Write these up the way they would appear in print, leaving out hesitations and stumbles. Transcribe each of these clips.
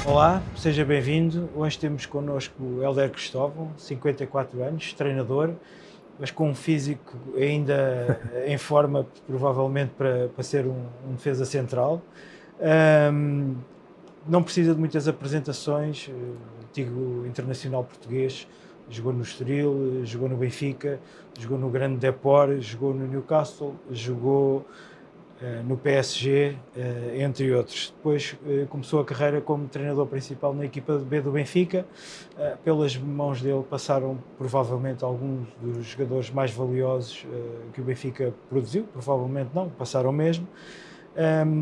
Olá, seja bem-vindo. Hoje temos connosco o Hélder Cristóvão, 54 anos, treinador, mas com um físico ainda em forma, provavelmente para ser um defesa central. Ahm, não precisa de muitas apresentações, antigo internacional português, jogou no Estoril, jogou no Benfica, jogou no Grande Depor, jogou no Newcastle, jogou no PSG, entre outros. Depois começou a carreira como treinador principal na equipa B do Benfica. Pelas mãos dele passaram provavelmente alguns dos jogadores mais valiosos que o Benfica produziu, provavelmente não, passaram mesmo.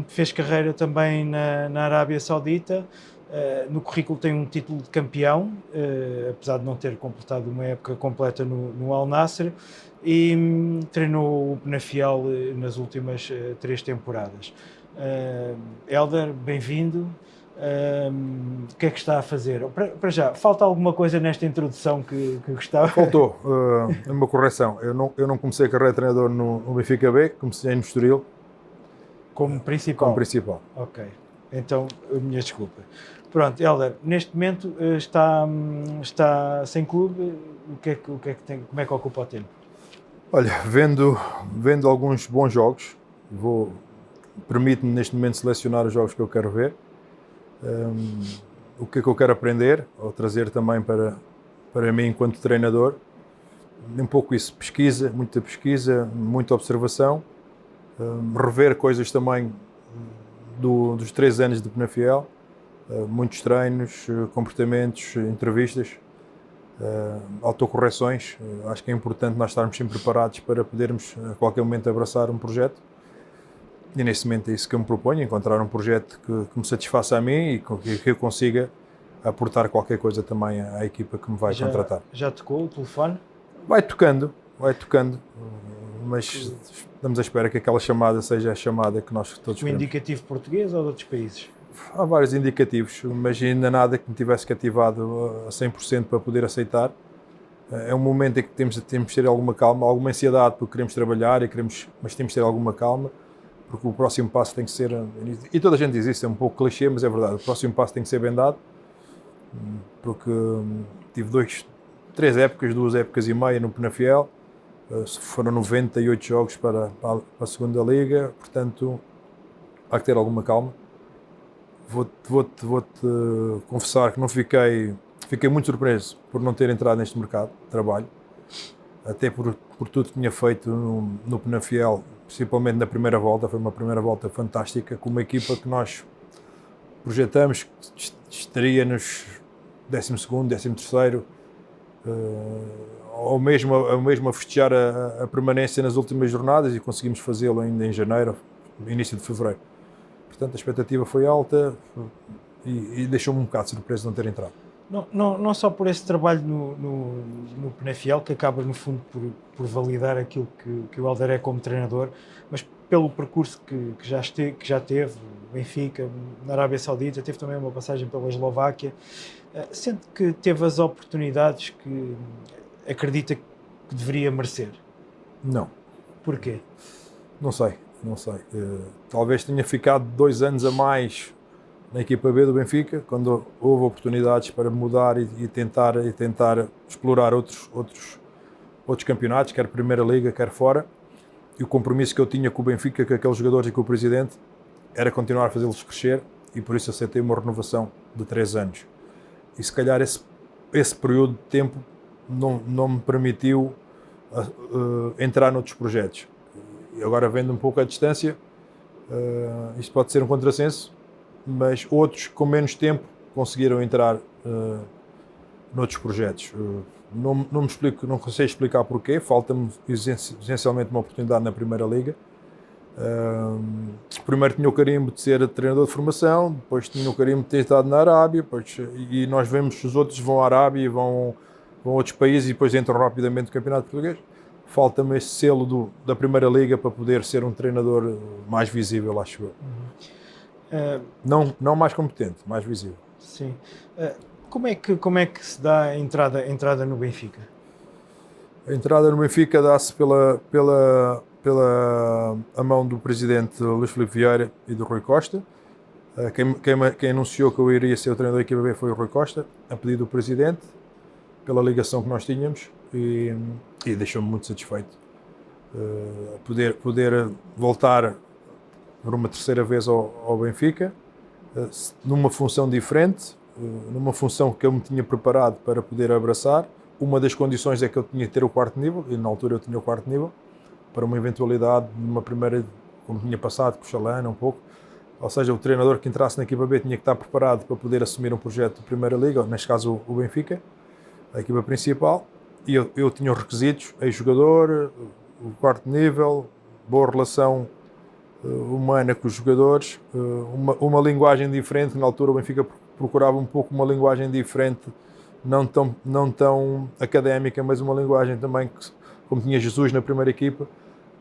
Fez carreira também na Arábia Saudita. No currículo tem um título de campeão, apesar de não ter completado uma época completa no Al Nassr, e treinou o Penafiel nas últimas 3 temporadas. Hélder, bem-vindo. O que é que está a fazer? Para já, falta alguma coisa nesta introdução que gostava? Faltou uma correção. Eu não comecei a carreira de treinador no Benfica B, comecei no Estoril. Como principal? Como principal. Ok, então a minha desculpa. Pronto, Hélder, neste momento está sem clube. O que é que tem, como é que ocupa o tempo? Olha, vendo alguns bons jogos, permite-me neste momento selecionar os jogos que eu quero ver, o que é que eu quero aprender, ou trazer também para mim enquanto treinador. Um pouco isso, pesquisa, muita observação, rever coisas também dos 3 anos de Penafiel, muitos treinos, comportamentos, entrevistas, autocorreções. Acho que é importante nós estarmos sempre preparados para podermos a qualquer momento abraçar um projeto, e nesse momento é isso que eu me proponho, encontrar um projeto que me satisfaça a mim e que eu consiga aportar qualquer coisa também à equipa que me vai contratar. Já tocou o telefone? Vai tocando, mas estamos à espera que aquela chamada seja a chamada que nós todos queremos. Um indicativo português ou de outros países? Há vários indicativos, mas ainda nada que me tivesse cativado a 100% para poder aceitar. É um momento em que temos de ter alguma calma, alguma ansiedade, porque queremos trabalhar, mas temos de ter alguma calma, porque o próximo passo tem que ser, e toda a gente diz isso, é um pouco clichê, mas é verdade, o próximo passo tem que ser bem dado, porque tive 2 épocas e meia no Penafiel, foram 98 jogos para a segunda liga, portanto há que ter alguma calma. Vou-te confessar que não fiquei muito surpreso por não ter entrado neste mercado de trabalho, até por tudo que tinha feito no Penafiel, principalmente na primeira volta. Foi uma primeira volta fantástica, com uma equipa que nós projetamos que estaria nos 12º, 13º, ou mesmo a festejar a permanência nas últimas jornadas, e conseguimos fazê-lo ainda em janeiro, início de fevereiro. Portanto, a expectativa foi alta e deixou-me um bocado surpreso de não ter entrado. Não só por esse trabalho no Penafiel, que acaba no fundo por validar aquilo que o Hélder é como treinador, mas pelo percurso que já teve, Benfica, na Arábia Saudita, teve também uma passagem pela Eslováquia. Sente que teve as oportunidades que acredita que deveria merecer? Não. Porquê? Não sei. Talvez tenha ficado 2 anos a mais na equipa B do Benfica, quando houve oportunidades para mudar e tentar explorar outros campeonatos, quer Primeira Liga, quer fora. E o compromisso que eu tinha com o Benfica, com aqueles jogadores e com o presidente, era continuar a fazê-los crescer, e por isso aceitei uma renovação de 3 anos. E se calhar esse período de tempo não me permitiu entrar noutros projetos. E agora, vendo um pouco a distância, isto pode ser um contrassenso, mas outros com menos tempo conseguiram entrar noutros projetos. Não consigo explicar porquê. Falta-me essencialmente uma oportunidade na Primeira Liga. Primeiro tinha o carimbo de ser treinador de formação, depois tinha o carimbo de ter estado na Arábia, e nós vemos que os outros vão à Arábia e vão a outros países e depois entram rapidamente no Campeonato Português. Falta-me esse selo da Primeira Liga para poder ser um treinador mais visível, acho eu. Não mais competente, mais visível. Sim. Como é que se dá a entrada no Benfica? A entrada no Benfica dá-se pela a mão do presidente Luís Filipe Vieira e do Rui Costa. Quem anunciou que eu iria ser o treinador da equipa B foi o Rui Costa, a pedido do presidente, pela ligação que nós tínhamos, e deixou-me muito satisfeito. Poder voltar por uma terceira vez ao Benfica, numa função diferente, numa função que eu me tinha preparado para poder abraçar. Uma das condições é que eu tinha que ter o quarto nível, e na altura eu tinha o quarto nível, para uma eventualidade, numa primeira, como tinha passado com o Chalana um pouco, ou seja, o treinador que entrasse na equipa B tinha que estar preparado para poder assumir um projeto de Primeira Liga, neste caso o Benfica, a equipa principal, e eu tinha os requisitos, ex-jogador, o quarto nível, boa relação humana com os jogadores, uma linguagem diferente. Na altura o Benfica procurava um pouco uma linguagem diferente, não tão académica, mas uma linguagem também que, como tinha Jesus na primeira equipa,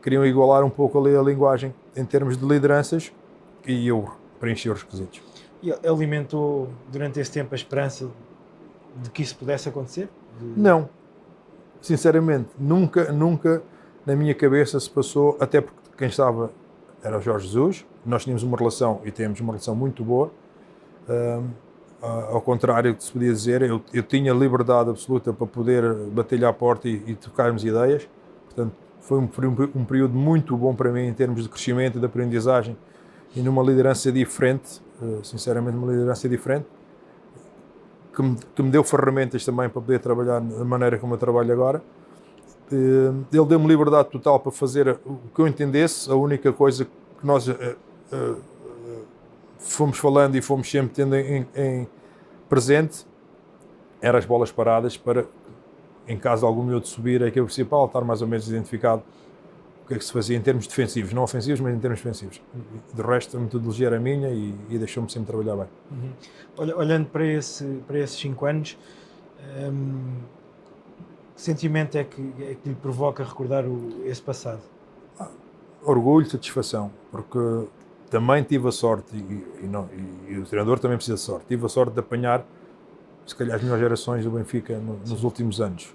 queriam igualar um pouco ali a linguagem em termos de lideranças, e eu preenchi os requisitos. E alimentou durante esse tempo a esperança de que isso pudesse acontecer? Não, sinceramente, nunca na minha cabeça se passou, até porque quem estava era o Jorge Jesus, nós tínhamos uma relação e temos uma relação muito boa, ao contrário do que se podia dizer, eu tinha liberdade absoluta para poder bater-lhe à porta e trocarmos ideias, portanto foi um período muito bom para mim em termos de crescimento e de aprendizagem, e numa liderança diferente, sinceramente uma liderança diferente, que me deu ferramentas também para poder trabalhar da maneira como eu trabalho agora. Ele deu-me liberdade total para fazer o que eu entendesse. A única coisa que nós fomos falando e fomos sempre tendo em presente eram as bolas paradas, para, em caso de algum miúdo subir a equipa principal, estar mais ou menos identificado o que é que se fazia em termos defensivos, não ofensivos, mas em termos defensivos. De resto, a metodologia era minha e deixou-me sempre trabalhar bem. Olhando para esses 5 anos, que sentimento é que lhe provoca recordar esse passado? Orgulho, satisfação, porque também tive a sorte, e o treinador também precisa de sorte, tive a sorte de apanhar, se calhar, as melhores gerações do Benfica nos últimos anos.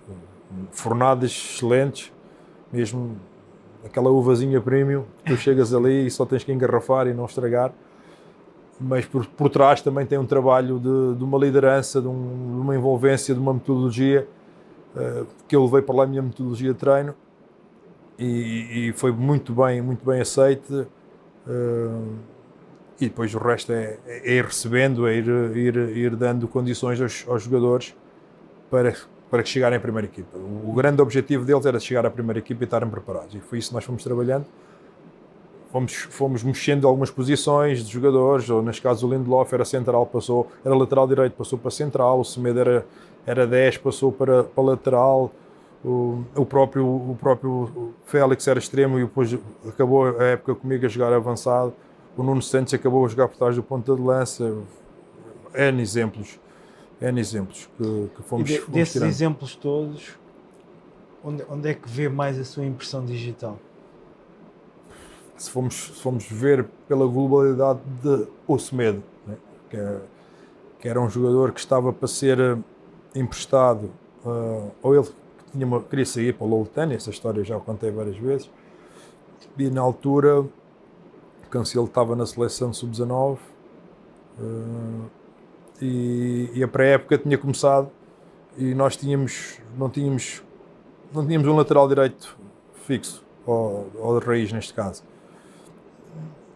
Fornadas excelentes, mesmo aquela uvazinha premium, que tu chegas ali e só tens que engarrafar e não estragar, mas por trás também tem um trabalho de uma liderança, de uma envolvência, de uma metodologia, que eu levei para lá a minha metodologia de treino, e foi muito bem aceite, e depois o resto é ir recebendo, é ir dando condições aos jogadores para que chegarem à primeira equipa. O grande objetivo deles era chegar à primeira equipa e estarem preparados, e foi isso que nós fomos trabalhando. Fomos mexendo algumas posições de jogadores, ou neste caso o Lindelof era central, era lateral direito, passou para central, o Semedo era 10, passou para lateral, o próprio Félix era extremo e depois acabou a época comigo a jogar avançado, o Nuno Santos acabou a jogar por trás do ponta de lança. N exemplos que fomos desses tirando. Exemplos todos, onde é que vê mais a sua impressão digital? Se formos ver pela globalidade de Semedo, né? que era um jogador que estava para ser emprestado, ou ele queria sair para o Loutane, essa história já contei várias vezes, e na altura o Cancelo estava na seleção de sub-19, e a pré-época tinha começado e nós não tínhamos um lateral direito fixo, ou de raiz neste caso.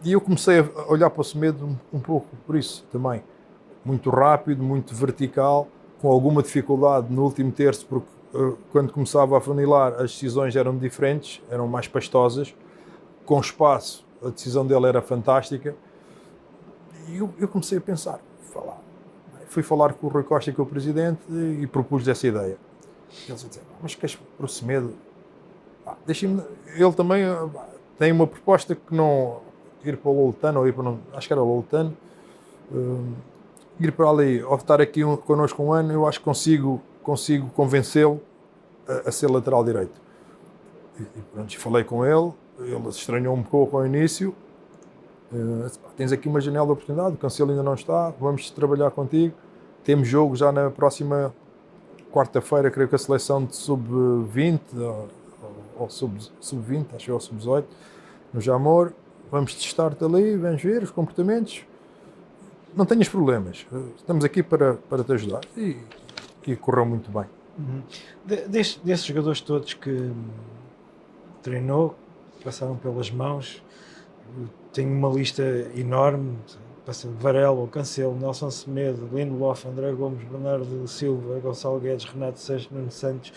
E eu comecei a olhar para o Semedo um pouco por isso também. Muito rápido, muito vertical, com alguma dificuldade no último terço, porque quando começava a funilar as decisões eram diferentes, eram mais pastosas. Com espaço, a decisão dele era fantástica. E eu comecei a pensar, fui falar com o Rui Costa, com o presidente, e propus essa ideia. Eles disseram, mas queres para o Semedo? Deixa-me. Ele também tem uma proposta que não... ir para o Loutano, ou ir para... acho que era o Loutano, ir para ali, ou estar aqui connosco um ano, eu acho que consigo convencê-lo a ser lateral direito. E pronto, falei com ele se estranhou um pouco ao início, tens aqui uma janela de oportunidade, o Cancelo ainda não está, vamos trabalhar contigo, temos jogo já na próxima quarta-feira, creio que a seleção de sub-20, ou sub-20, acho que é o sub-18, no Jamor. Vamos testar-te ali, vamos ver os comportamentos não tenhas problemas, estamos aqui para te ajudar. E correu muito bem. Uhum. Desses jogadores todos que treinou, passaram pelas mãos, tenho uma lista enorme, Varela, Cancelo, Nelson Semedo, Lindelof, André Gomes, Bernardo Silva, Gonçalo Guedes, Renato Seixas, Nuno Santos,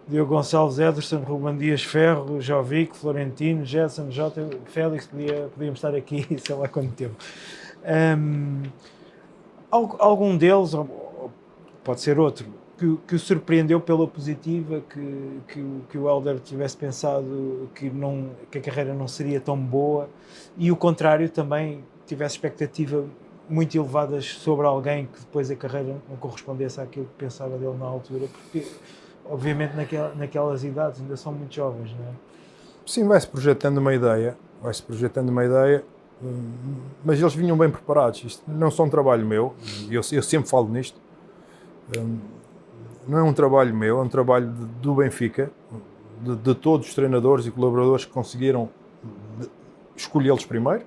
Diogo Gonçalves, Ederson, Ruben Dias, Ferro, Jovic, Florentino, Jetson, Jota, Félix, podíamos estar aqui sei lá quanto tempo. Algum deles, ou pode ser outro, que o surpreendeu pela positiva, que o Hélder tivesse pensado que a carreira não seria tão boa, e o contrário também tivesse expectativa muito elevadas sobre alguém que depois a carreira não correspondesse àquilo que pensava dele na altura, porque obviamente naquelas idades ainda são muito jovens, não é? Sim, vai-se projetando uma ideia, mas eles vinham bem preparados. Isto não é só um trabalho meu, eu sempre falo nisto, não é um trabalho meu, é um trabalho do Benfica, de todos os treinadores e colaboradores que conseguiram escolhê-los primeiro,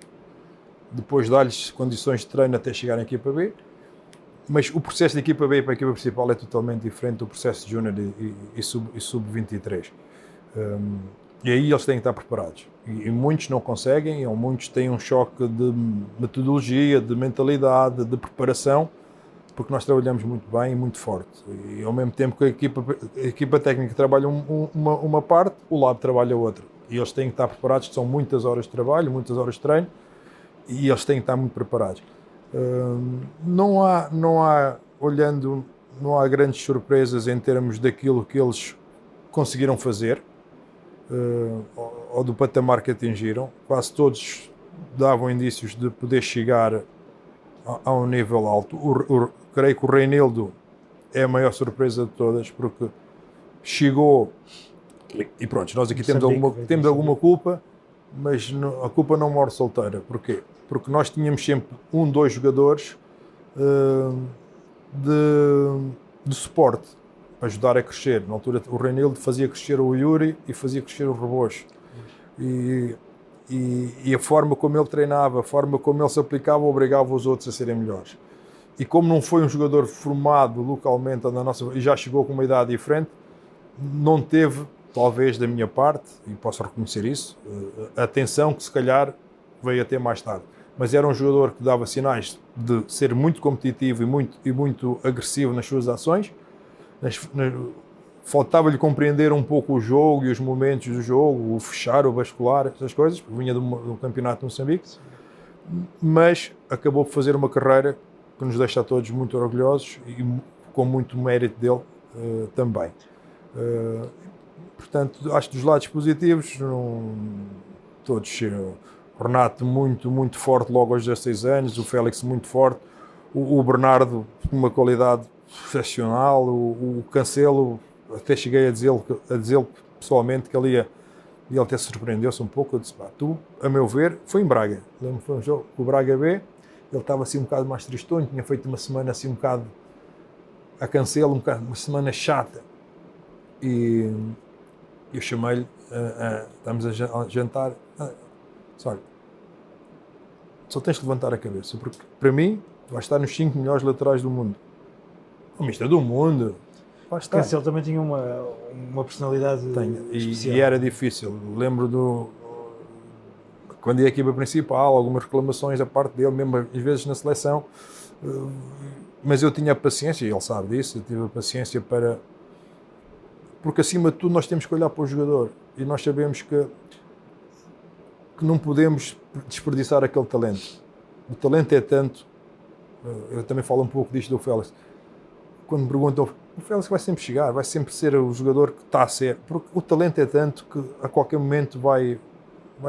depois dar-lhes condições de treino até chegarem à equipa B, mas o processo da equipa B para a equipa principal é totalmente diferente do processo de Júnior e Sub-23. E aí eles têm que estar preparados. E muitos não conseguem, ou muitos têm um choque de metodologia, de mentalidade, de preparação, porque nós trabalhamos muito bem e muito forte. E ao mesmo tempo que a equipa técnica trabalha uma parte, o lab trabalha outra. E eles têm que estar preparados, são muitas horas de trabalho, muitas horas de treino, e eles têm que estar muito preparados. Não há grandes surpresas em termos daquilo que eles conseguiram fazer, ou do patamar que atingiram. Quase todos davam indícios de poder chegar a um nível alto. Creio que o Reinildo é a maior surpresa de todas, porque chegou e pronto, nós aqui temos alguma culpa, mas a culpa não morre solteira. Porquê? Porque nós tínhamos sempre dois jogadores de suporte para ajudar a crescer. Na altura o Reinildo fazia crescer o Yuri e fazia crescer o Rebocho. E a forma como ele treinava, a forma como ele se aplicava, obrigava os outros a serem melhores. E como não foi um jogador formado localmente e já chegou com uma idade diferente, não teve, talvez da minha parte, e posso reconhecer isso, a atenção que se calhar veio a ter mais tarde. Mas era um jogador que dava sinais de ser muito competitivo e muito agressivo nas suas ações. Faltava-lhe compreender um pouco o jogo e os momentos do jogo, o fechar, o bascular, essas coisas, porque vinha do campeonato de Moçambique, mas acabou por fazer uma carreira que nos deixa a todos muito orgulhosos e com muito mérito dele também. Portanto, acho que dos lados positivos, todos, o Renato muito forte logo aos 16 anos, o Félix muito forte, o Bernardo com uma qualidade excepcional, o Cancelo, até cheguei a dizer pessoalmente que ele até surpreendeu-se um pouco. Eu disse, a meu ver, foi em Braga, lembro que foi um jogo com o Braga B, ele estava assim um bocado mais tristonho, tinha feito uma semana assim um bocado a Cancelo, uma semana chata, e eu chamei-lhe, estamos a jantar, olha, só tens de levantar a cabeça, porque para mim vai estar nos 5 melhores laterais do mundo. O mister do mundo. Cancelo também tinha uma personalidade especial. E era difícil. Lembro quando ia à equipa principal, algumas reclamações da parte dele, mesmo às vezes na seleção, mas eu tinha paciência, e ele sabe disso, eu tive a paciência porque acima de tudo nós temos que olhar para o jogador, e nós sabemos que não podemos desperdiçar aquele talento. O talento é tanto, eu também falo um pouco disto do Félix, quando me perguntam, o Félix vai sempre chegar, vai sempre ser o jogador que está a ser, porque o talento é tanto que a qualquer momento vai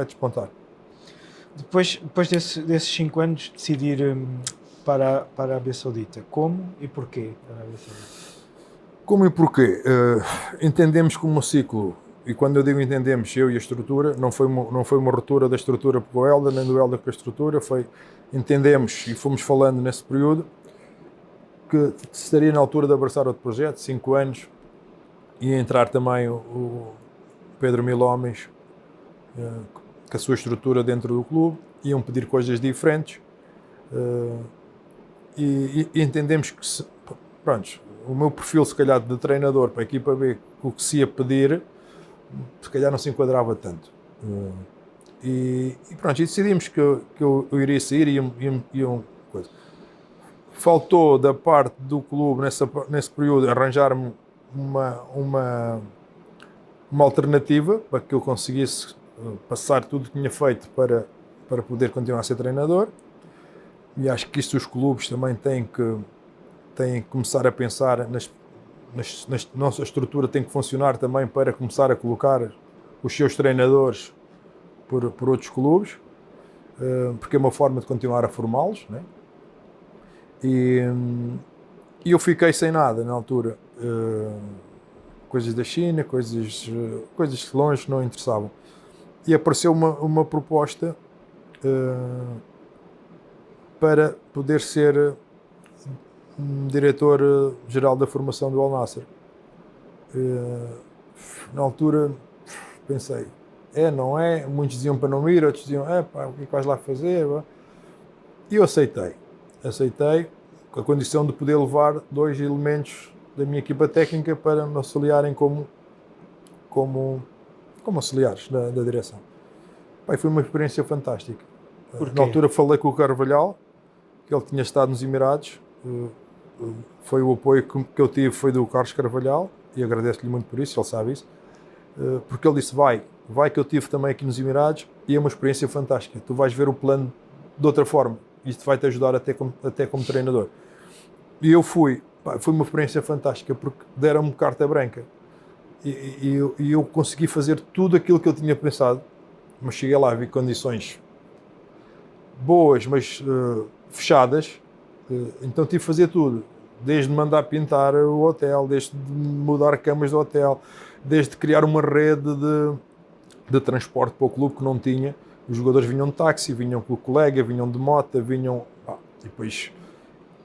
despontar. Depois desses 5 anos, decidir para a Arábia Saudita. Como e porquê a Arábia Saudita? Como e porquê? Entendemos como um ciclo, e quando eu digo entendemos, eu e a estrutura, não foi uma ruptura da estrutura com o Hélder, nem do Hélder com a estrutura, entendemos e fomos falando nesse período que estaria na altura de abraçar outro projeto, 5 anos, ia entrar também o Pedro Mil Homens, com a sua estrutura dentro do clube, iam pedir coisas diferentes, e entendemos que, pronto, o meu perfil, se calhar, de treinador para a equipa B, o que se ia pedir, se calhar não se enquadrava tanto. E pronto, e decidimos que eu iria sair e coisa. Faltou da parte do clube, nesse período, arranjar-me uma alternativa para que eu conseguisse passar tudo o que tinha feito para poder continuar a ser treinador. E acho que isso os clubes também têm que começar a pensar nossa estrutura tem que funcionar também para começar a colocar os seus treinadores por outros clubes, porque é uma forma de continuar a formá-los, né? E eu fiquei sem nada na altura. Coisas da China, coisas de longe não interessavam. E apareceu uma proposta para poder ser diretor-geral da formação do Al Nassr. Na altura pensei, não é? Muitos diziam para não ir, outros diziam, pá, o que é que vais lá fazer? E eu aceitei, com a condição de poder levar 2 elementos da minha equipa técnica para me auxiliarem como auxiliares da direção. Pá, foi uma experiência fantástica. Na altura falei com o Carvalhal, que ele tinha estado nos Emirados, foi o apoio que eu tive, foi do Carlos Carvalhal, e agradeço-lhe muito por isso, ele sabe isso, porque ele disse, vai que eu tive também aqui nos Emirados, e é uma experiência fantástica, tu vais ver o plano de outra forma, isto vai-te ajudar até como treinador. E eu fui, foi uma experiência fantástica, porque deram-me carta branca, e eu consegui fazer tudo aquilo que eu tinha pensado, mas cheguei lá, vi condições boas, mas fechadas, então tive que fazer tudo, desde mandar pintar o hotel, desde mudar camas do hotel, desde criar uma rede de transporte para o clube que não tinha. Os jogadores vinham de táxi, vinham com o colega, vinham de moto,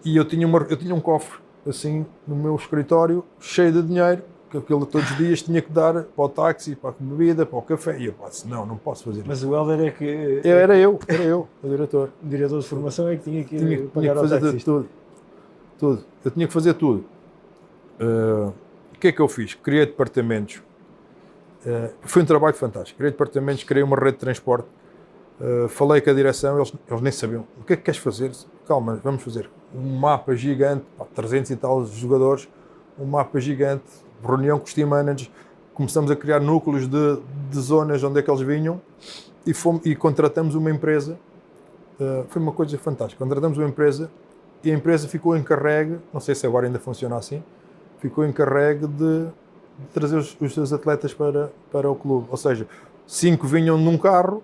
e eu tinha um cofre assim no meu escritório cheio de dinheiro, que aquilo todos os dias tinha que dar para o táxi, para a bebida, para o café, e eu disse, não posso fazer isso. Mas o Hélder é que... Era eu, o diretor. O diretor de formação é que tinha que pagar ao taxista. Tudo. Eu tinha que fazer tudo. O que é que eu fiz? Criei departamentos. Foi um trabalho fantástico. Criei departamentos, criei uma rede de transporte. Falei com a direção, eles nem sabiam. O que é que queres fazer? Calma, vamos fazer um mapa gigante, 300 e tal jogadores, um mapa gigante, reunião com os team managers, começamos a criar núcleos de zonas onde é que eles vinham e contratamos uma empresa. Foi uma coisa fantástica. Contratamos uma empresa e a empresa ficou encarregue, não sei se agora ainda funciona assim, ficou encarregue de trazer os seus atletas para o clube. Ou seja, 5 vinham num carro,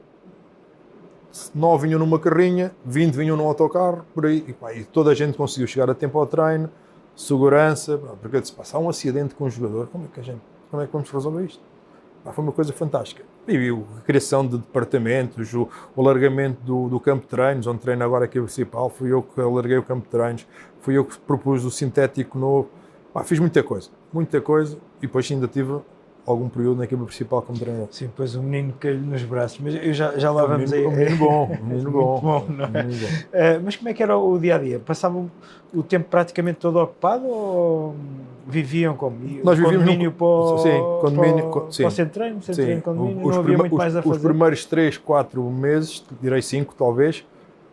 9 vinham numa carrinha, 20 vinham num autocarro, por aí, e toda a gente conseguiu chegar a tempo ao treino, segurança, porque eu disse, se há um acidente com um jogador, como é que vamos resolver isto? Foi uma coisa fantástica. E a criação de departamentos, o alargamento do campo de treinos, onde treino agora aqui o principal, fui eu que alarguei o campo de treinos, fui eu que propus o sintético novo, fiz muita coisa, e depois ainda tive algum período na equipa principal como treinador. Sim, depois o menino caiu nos braços, mas eu já lá vamos aí. Um menino bom. Não é? Mas como é que era o dia-a-dia? Passavam o tempo praticamente todo ocupado ou viviam como? Nós vivíamos condomínio para o centro centro de treino, condomínio, não havia muito mais a fazer? Os primeiros 3, 4 meses, direi 5 talvez,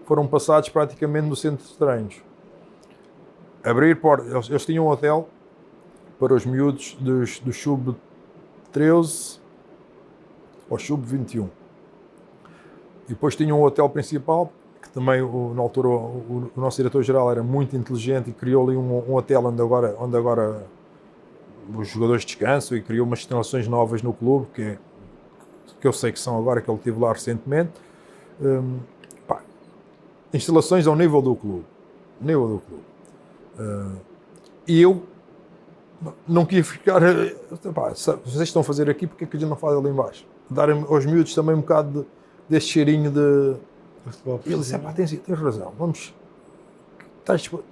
foram passados praticamente no centro de treinos. Abrir portas, eles tinham um hotel para os miúdos do sub-13 ao sub-21. E depois tinha um hotel principal, que também, na altura, o nosso diretor-geral era muito inteligente e criou ali um hotel onde agora os jogadores descansam, e criou umas instalações novas no clube, que eu sei que são agora, que ele teve lá recentemente. Instalações ao nível do clube. E eu não queria ficar, vocês estão a fazer aqui, porque é que a gente não faz ali em baixo? Dar aos miúdos também um bocado desse cheirinho de futebol. E ele disse, tens razão, vamos, estás disposto?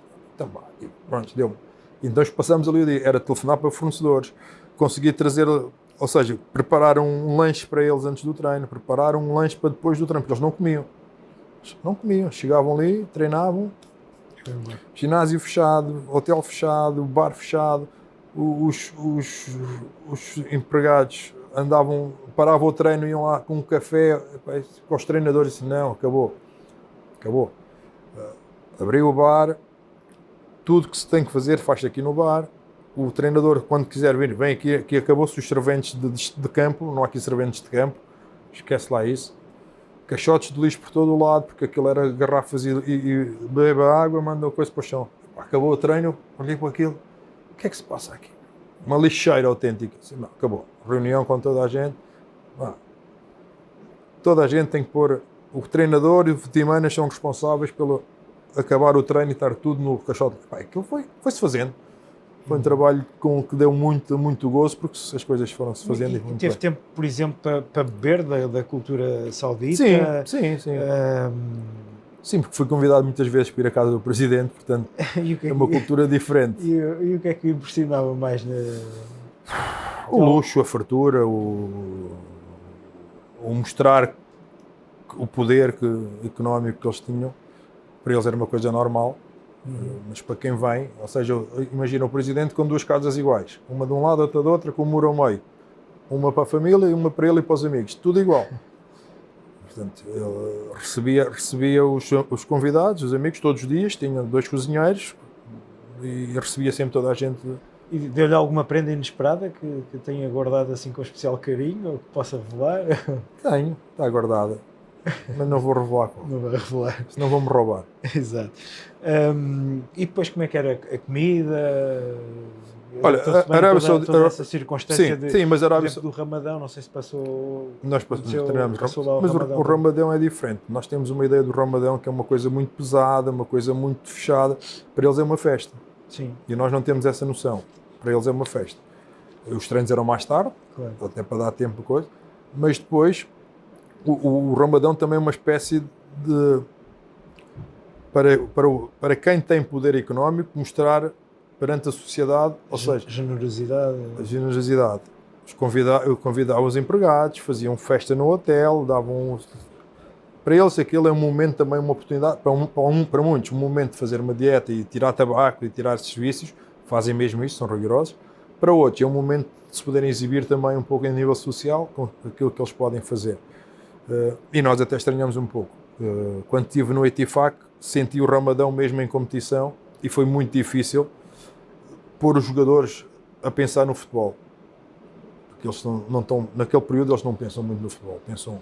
E pronto, deu-me. Então passamos ali o dia, era telefonar para fornecedores, conseguir trazer, ou seja, preparar um lanche para eles antes do treino, preparar um lanche para depois do treino, porque eles não comiam, chegavam ali, treinavam, Ginásio fechado, hotel fechado, bar fechado, os empregados paravam o treino, iam lá com um café, com os treinadores, disse, não, acabou. Abriu o bar, tudo que se tem que fazer faz aqui no bar. O treinador, quando quiser vir, vem aqui acabou-se os serventes de campo, não há aqui serventes de campo, esquece lá isso. Caixotes de lixo por todo o lado, porque aquilo era garrafas e bebe água, manda coisa para o chão. Acabou o treino, olhei para aquilo, o que é que se passa aqui? Uma lixeira autêntica. Assim, não, acabou. Reunião com toda a gente. Toda a gente tem que pôr, o treinador e o Vitimanas são responsáveis pelo acabar o treino e estar tudo no caixote. Aquilo foi-se fazendo. Foi um trabalho que deu muito gozo, porque as coisas foram-se fazendo. E teve tempo, por exemplo, para beber da cultura saudita? Sim. Sim, porque fui convidado muitas vezes para ir à casa do Presidente, portanto é uma cultura diferente. E o que é que impressionava mais? O luxo, a fartura, o mostrar o poder económico que eles tinham. Para eles era uma coisa normal. Mas para quem vem, ou seja, imagina o Presidente com duas casas iguais, uma de um lado, outra de outra, com um muro ao meio, uma para a família e uma para ele e para os amigos, tudo igual. Portanto, ele recebia os convidados, os amigos, todos os dias, tinha 2 cozinheiros e recebia sempre toda a gente. E deu-lhe alguma prenda inesperada que tenha guardado assim com especial carinho, ou que possa revelar? Tenho, está guardada. Mas não vou revelar. Não vai revelar. Senão vão-me roubar. Exato. E depois como é que era a comida? Olha, a Arábia Saudita... Toda essa circunstância sim, mas a Arábia do Ramadão, não sei se passou... Nós treinamos passou mas o Ramadão é diferente. Nós temos uma ideia do Ramadão que é uma coisa muito pesada, uma coisa muito fechada. Para eles é uma festa. Sim. E nós não temos essa noção. Para eles é uma festa. Os treinos eram mais tarde, claro, até para dar tempo de coisa. Mas depois... O Ramadão também é uma espécie de... Para quem tem poder económico, mostrar perante a sociedade, ou seja... Generosidade. A generosidade. Convidavam os empregados, faziam festa no hotel, davam... Para eles aquilo é um momento também, uma oportunidade, para muitos, um momento de fazer uma dieta e tirar tabaco e tirar esses vícios, fazem mesmo isso, são rigorosos. Para outros é um momento de se poderem exibir também um pouco em nível social, com aquilo que eles podem fazer. E nós até estranhamos um pouco. Quando estive no Etifaq, senti o Ramadão mesmo em competição e foi muito difícil pôr os jogadores a pensar no futebol. Porque eles não estão, naquele período eles não pensam muito no futebol, pensam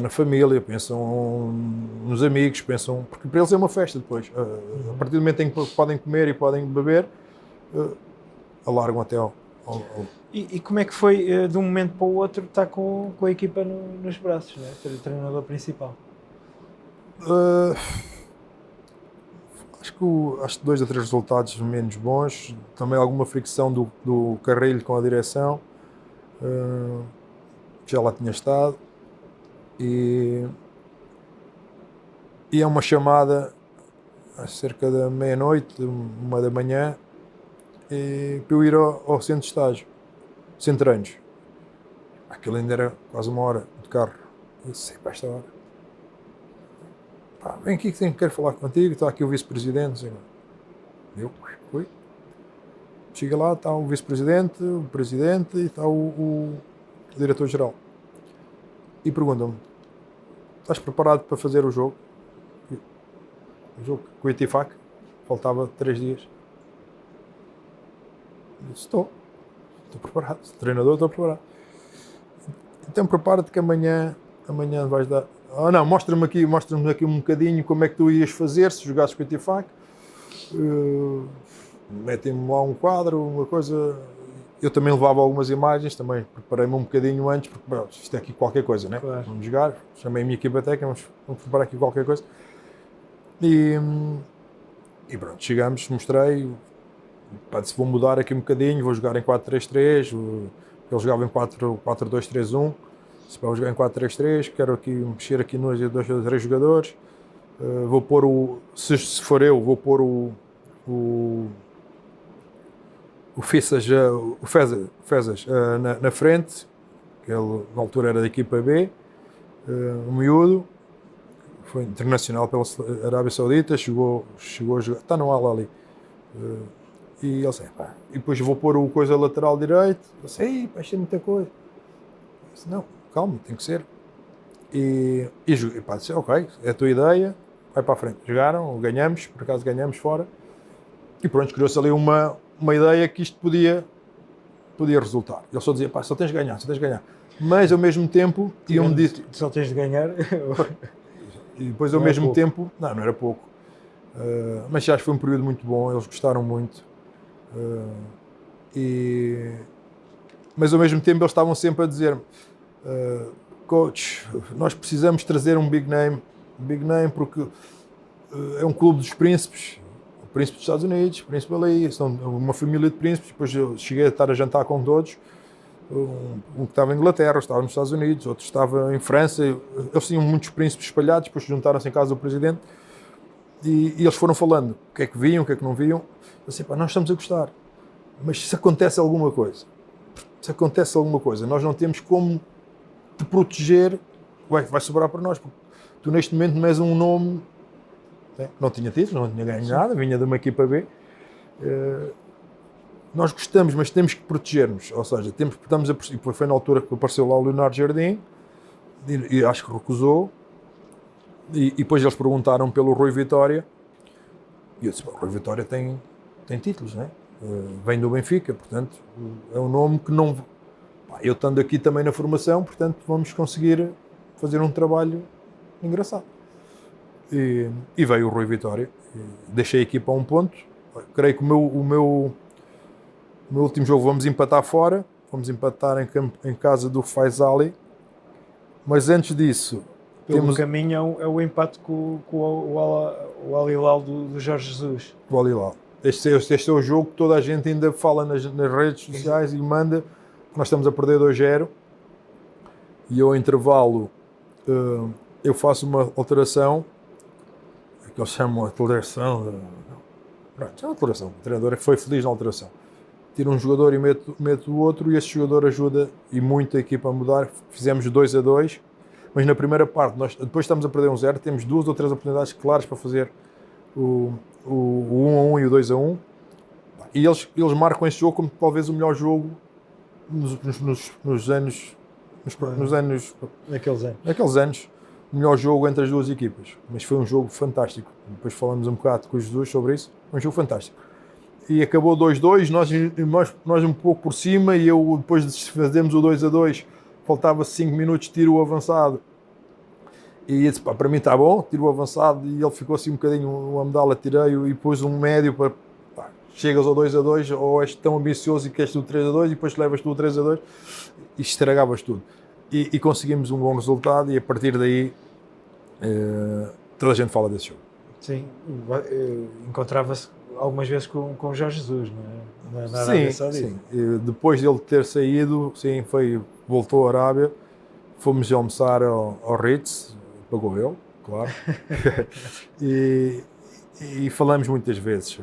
na família, pensam nos amigos, porque para eles é uma festa depois. A partir do momento em que podem comer e podem beber, alargam até ao... E como é que foi, de um momento para o outro, estar com a equipa nos braços, né? Ser o treinador principal? Acho que 2 ou 3 resultados menos bons, também alguma fricção do Carrilho com a direção, já lá tinha estado, e é uma chamada às cerca da meia-noite, 1 da manhã, para eu ir ao centro de estágio, sem treinos. Aquilo ainda era quase 1 hora de carro. Eu disse, para esta hora. Vem aqui que quero falar contigo, está aqui o vice-presidente. Eu fui. Chega lá, está o vice-presidente, o presidente e está o diretor-geral. E perguntam-me, estás preparado para fazer o jogo? O jogo com o Etifaq? Faltava 3 dias. Eu disse, estou preparado, sou treinador, estou preparado. Então prepara-te que amanhã vais dar... não, mostra-me aqui um bocadinho como é que tu ias fazer se jogasses com o Etifaq. Metem-me lá um quadro, uma coisa... Eu também levava algumas imagens, também preparei-me um bocadinho antes, porque isto é aqui qualquer coisa, né? Claro. Vamos jogar, chamei a minha equipa técnica, vamos preparar aqui qualquer coisa. E pronto, chegamos, mostrei... Se vou mudar aqui um bocadinho, vou jogar em 4-3-3, ele jogava em 4-2-3-1, se vou jogar em 4-3-3, quero aqui mexer aqui nos 2 ou 3 jogadores, vou pôr se for eu, vou pôr o Fezas na frente, que ele na altura era da equipa B, o miúdo, foi internacional pela Arábia Saudita, chegou a jogar, está no Al-Ahly. E ele disse, pá, e depois vou pôr o coisa lateral direito. Eu disse, pá, isto é muita coisa. Eu disse, não, calma, tem que ser. E pá, disse, ok, é a tua ideia, vai para a frente. Jogaram, ganhamos, por acaso ganhamos fora. E pronto, criou-se ali uma ideia que isto podia resultar. Ele só dizia, pá, só tens de ganhar. Mas ao mesmo tempo, iam-me dizer... Só tens de ganhar. E depois ao mesmo tempo, não era pouco. Mas acho que foi um período muito bom, eles gostaram muito. Mas ao mesmo tempo eles estavam sempre a dizer coach, nós precisamos trazer um big name porque é um clube dos príncipes, o príncipe dos Estados Unidos, príncipe ali, são uma família de príncipes. Depois eu cheguei a estar a jantar com todos, um que estava em Inglaterra, estava nos Estados Unidos, outro estava em França. Eles tinham muitos príncipes espalhados, depois juntaram-se em casa do presidente. E eles foram falando o que é que viam, o que é que não viam. Eu disse, pá, nós estamos a gostar, mas se acontece alguma coisa, nós não temos como te proteger, vai sobrar para nós, porque tu neste momento não és um nome, não tinha títulos, não tinha ganho nada, vinha de uma equipa B. Nós gostamos, mas temos que proteger-nos, ou seja, e foi na altura que apareceu lá o Leonardo Jardim, e acho que recusou. E depois eles perguntaram pelo Rui Vitória, e eu disse, o Rui Vitória tem títulos, não é? Vem do Benfica, portanto, é um nome que não... Pá, eu estando aqui também na formação, portanto, vamos conseguir fazer um trabalho engraçado. E veio o Rui Vitória, deixei a equipa a um ponto, creio que o meu último jogo vamos empatar fora, vamos empatar em casa do Faisali, mas antes disso... Pelo caminho é o empate com o Al-Hilal do Jorge Jesus. O Al-Hilal. Este é o jogo que toda a gente ainda fala nas redes sociais e manda, que nós estamos a perder 2-0. E ao intervalo eu faço uma alteração, que eles chamam de alteração. Pronto, é uma alteração. O treinador foi feliz na alteração. Tira um jogador e mete o outro, e esse jogador ajuda e muito a equipa a mudar. Fizemos 2-2. Mas na primeira parte, nós depois estamos a perder 1-0, temos 2 ou 3 oportunidades claras para fazer o 1-1 e o 2-1. E eles marcam esse jogo como talvez o melhor jogo naqueles anos, o melhor jogo entre as duas equipas. Mas foi um jogo fantástico. Depois falamos um bocado com o Jesus sobre isso. Foi um jogo fantástico. E acabou 2-2, nós um pouco por cima, e eu depois de fazermos o 2-2, faltava 5 minutos, tiro o avançado. E disse, pá, para mim está bom, tiro o avançado, e ele ficou assim um bocadinho, o Amdala tirei-o e pus um médio para, pá, chegas ao 2-2, ou és tão ambicioso e queres tu 3-2, e depois levas tu o 3-2, e estragavas tudo. E conseguimos um bom resultado, e a partir daí toda a gente fala desse jogo. Sim, encontrava-se algumas vezes com o Jorge Jesus, não é? Na Arábia Saudita. Sim. E depois dele ter saído, sim, voltou à Arábia, fomos almoçar ao Ritz, pagou ele, claro, e falamos muitas vezes.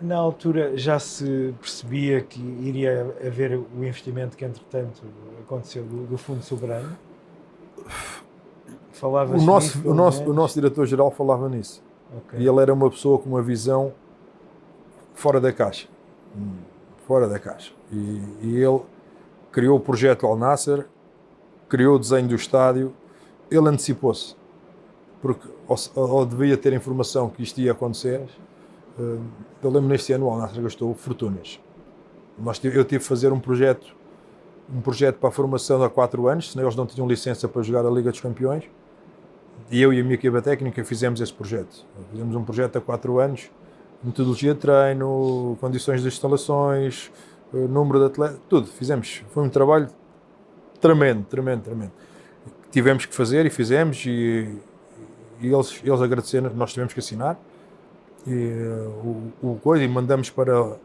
Na altura já se percebia que iria haver o investimento que entretanto aconteceu do Fundo Soberano? O nosso diretor-geral falava nisso. Okay. E ele era uma pessoa com uma visão fora da caixa. E ele criou o projeto Al Nassr, criou o desenho do estádio, ele antecipou-se, porque ou devia ter informação que isto ia acontecer. Eu lembro neste ano o Al Nassr gastou fortunas. Eu tive que fazer um projeto para a formação há 4 anos, senão eles não tinham licença para jogar a Liga dos Campeões. E eu e a minha equipa técnica fizemos esse projeto. Fizemos um projeto há 4 anos, metodologia de treino, condições das instalações, número de atletas, tudo. Fizemos. Foi um trabalho tremendo. Tivemos que fazer e fizemos, e eles agradeceram, nós tivemos que assinar. E mandamos para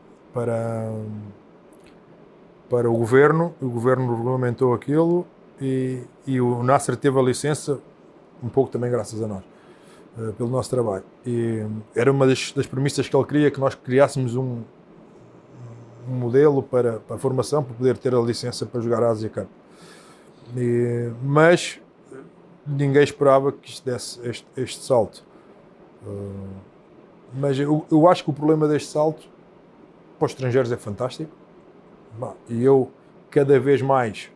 o governo regulamentou aquilo, e o Nassr teve a licença, um pouco também graças a nós, pelo nosso trabalho. E era uma das premissas que ele queria, que nós criássemos um modelo para a formação, para poder ter a licença para jogar a Ásia Cup. Mas ninguém esperava que isto desse este salto. Mas eu acho que o problema deste salto para os estrangeiros é fantástico. E eu, cada vez mais,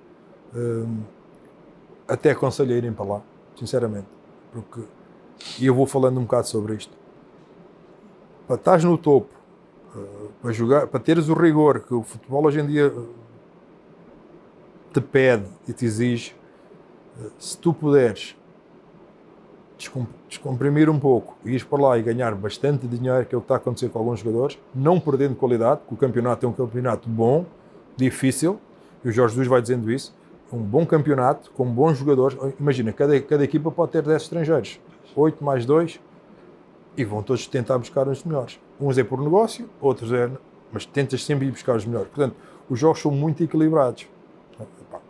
até aconselho a irem para lá, sinceramente. E eu vou falando um bocado sobre isto. Para estares no topo, para jogar, para teres o rigor que o futebol hoje em dia te pede e te exige, se tu puderes descomprimir um pouco e ir para lá e ganhar bastante dinheiro, que é o que está a acontecer com alguns jogadores, não perdendo qualidade, porque o campeonato é um campeonato bom, difícil, e o Jorge Jesus vai dizendo isso, um bom campeonato, com bons jogadores. Imagina, cada equipa pode ter 10 estrangeiros, 8 mais 2, e vão todos tentar buscar os melhores. Uns é por negócio, outros é... Mas tentas sempre ir buscar os melhores. Portanto, os jogos são muito equilibrados.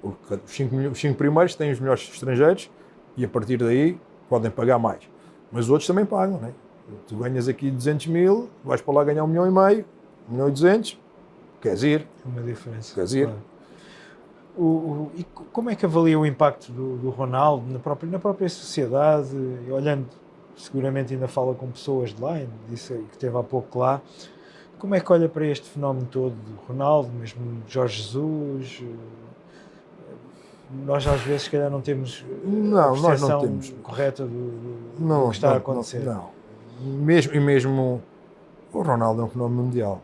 Os 5 primeiros têm os melhores estrangeiros e a partir daí podem pagar mais. Mas os outros também pagam, não é? Tu ganhas aqui 200 mil, vais para lá ganhar 1,5 milhão, 1,2 milhões, queres ir? Uma diferença. Queres ir? Claro. E como é que avalia o impacto do Ronaldo na própria sociedade, olhando, seguramente ainda fala com pessoas de lá, disse que esteve há pouco lá, como é que olha para este fenómeno todo do Ronaldo, mesmo Jorge Jesus? Nós às vezes, se calhar, não temos a percepção correta do que está a acontecer. Não. Mesmo o Ronaldo é um fenómeno mundial.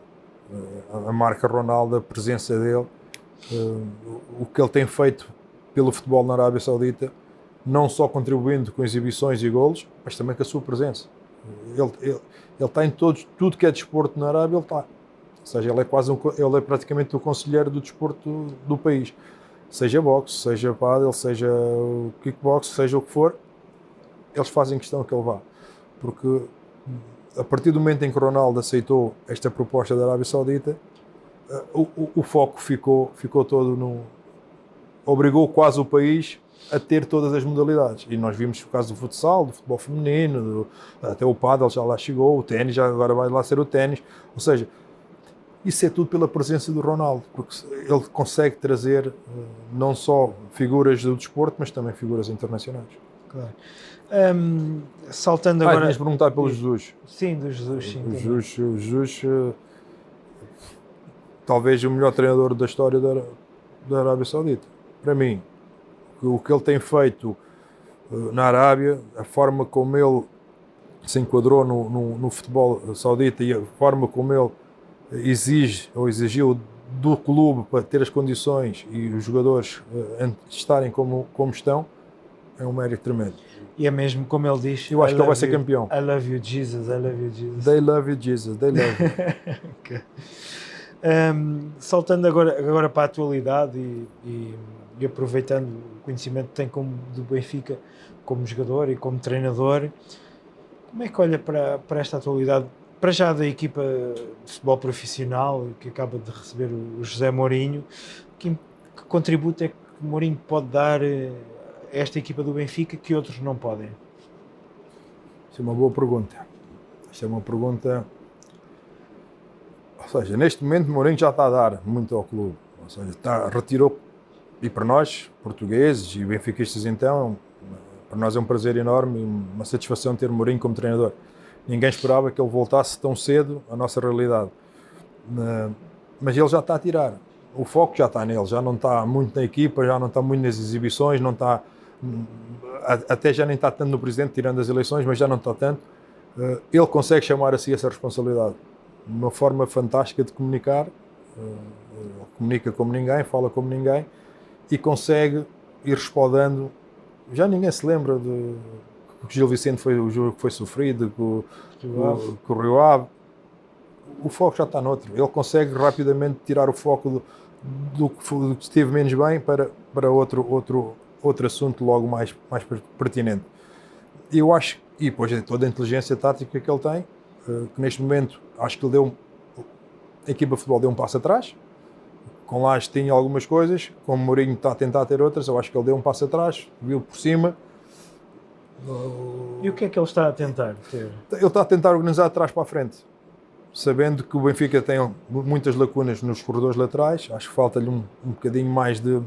A marca Ronaldo, a presença dele, o que ele tem feito pelo futebol na Arábia Saudita, não só contribuindo com exibições e golos, mas também com a sua presença. Ele está em tudo que é desporto na Arábia, ele está. Ou seja, ele é praticamente o conselheiro do desporto do país. Seja boxe, seja pádel, seja kickbox, seja o que for, eles fazem questão que ele vá. Porque a partir do momento em que o Ronaldo aceitou esta proposta da Arábia Saudita, o foco ficou todo obrigou quase o país a ter todas as modalidades. E nós vimos o caso do futsal, do futebol feminino, até o pádel já lá chegou, o ténis, agora vai lá ser o ténis. Ou seja, isso é tudo pela presença do Ronaldo, porque ele consegue trazer não só figuras do desporto, mas também figuras internacionais. Claro. Saltando agora... Tinhas perguntar pelo Jesus. Sim, do Jesus, sim. O Jesus, talvez o melhor treinador da história da Arábia Saudita. Para mim, o que ele tem feito na Arábia, a forma como ele se enquadrou no futebol saudita e a forma como ele exigiu do clube para ter as condições e os jogadores estarem como estão, é um mérito tremendo. E é mesmo como ele diz, eu acho que ele vai ser campeão. I love you, Jesus, I love you, Jesus. They love you, Jesus, they love you. Okay. Saltando agora para a atualidade e aproveitando o conhecimento que tem do Benfica como jogador e como treinador, como é que olha para esta atualidade, para já da equipa de futebol profissional que acaba de receber o José Mourinho? Que contributo é que o Mourinho pode dar a esta equipa do Benfica que outros não podem? Isso é uma boa pergunta. Isto é uma pergunta... Ou seja, neste momento o Mourinho já está a dar muito ao clube. Ou seja, retirou, e para nós, portugueses e benfiquistas então, para nós é um prazer enorme e uma satisfação ter o Mourinho como treinador. Ninguém esperava que ele voltasse tão cedo à nossa realidade. Mas ele já está a tirar. O foco já está nele, já não está muito na equipa, já não está muito nas exibições, não está, até já nem está tanto no presidente, tirando as eleições, mas já não está tanto. Ele consegue chamar a si essa responsabilidade. Uma forma fantástica de comunicar, comunica como ninguém, fala como ninguém e consegue ir respondendo. Já ninguém se lembra que o Gil Vicente foi o jogo que foi sofrido, que o Rio Ave. O foco já está noutro. Ele consegue rapidamente tirar o foco do que esteve menos bem para outro assunto logo mais pertinente. E eu acho, e depois toda a inteligência tática que ele tem, que neste momento acho que ele a equipa de futebol deu um passo atrás. Com Lage tinha algumas coisas, como o Mourinho está a tentar ter outras, eu acho que ele deu um passo atrás, viu por cima. E o que é que ele está a tentar ter? Ele está a tentar organizar de trás para a frente, sabendo que o Benfica tem muitas lacunas nos corredores laterais. Acho que falta-lhe um bocadinho mais de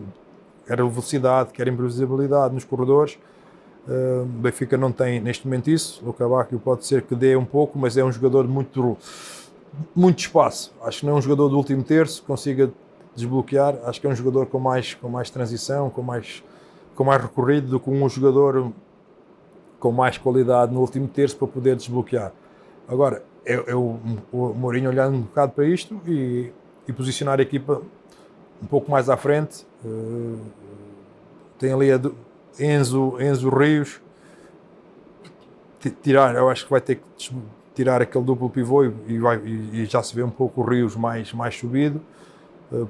quer velocidade, quer imprevisibilidade nos corredores. O Benfica não tem neste momento isso. O Cavaccio pode ser que dê um pouco, mas é um jogador de muito espaço. Acho que não é um jogador do último terço que consiga desbloquear. Acho que é um jogador com mais transição, com mais recorrido do que um jogador com mais qualidade no último terço para poder desbloquear. Agora, o Mourinho olhar um bocado para isto e posicionar a equipa um pouco mais à frente. Tem ali Enzo Rios, eu acho que vai ter que tirar aquele duplo pivô e já se vê um pouco o Rios mais subido,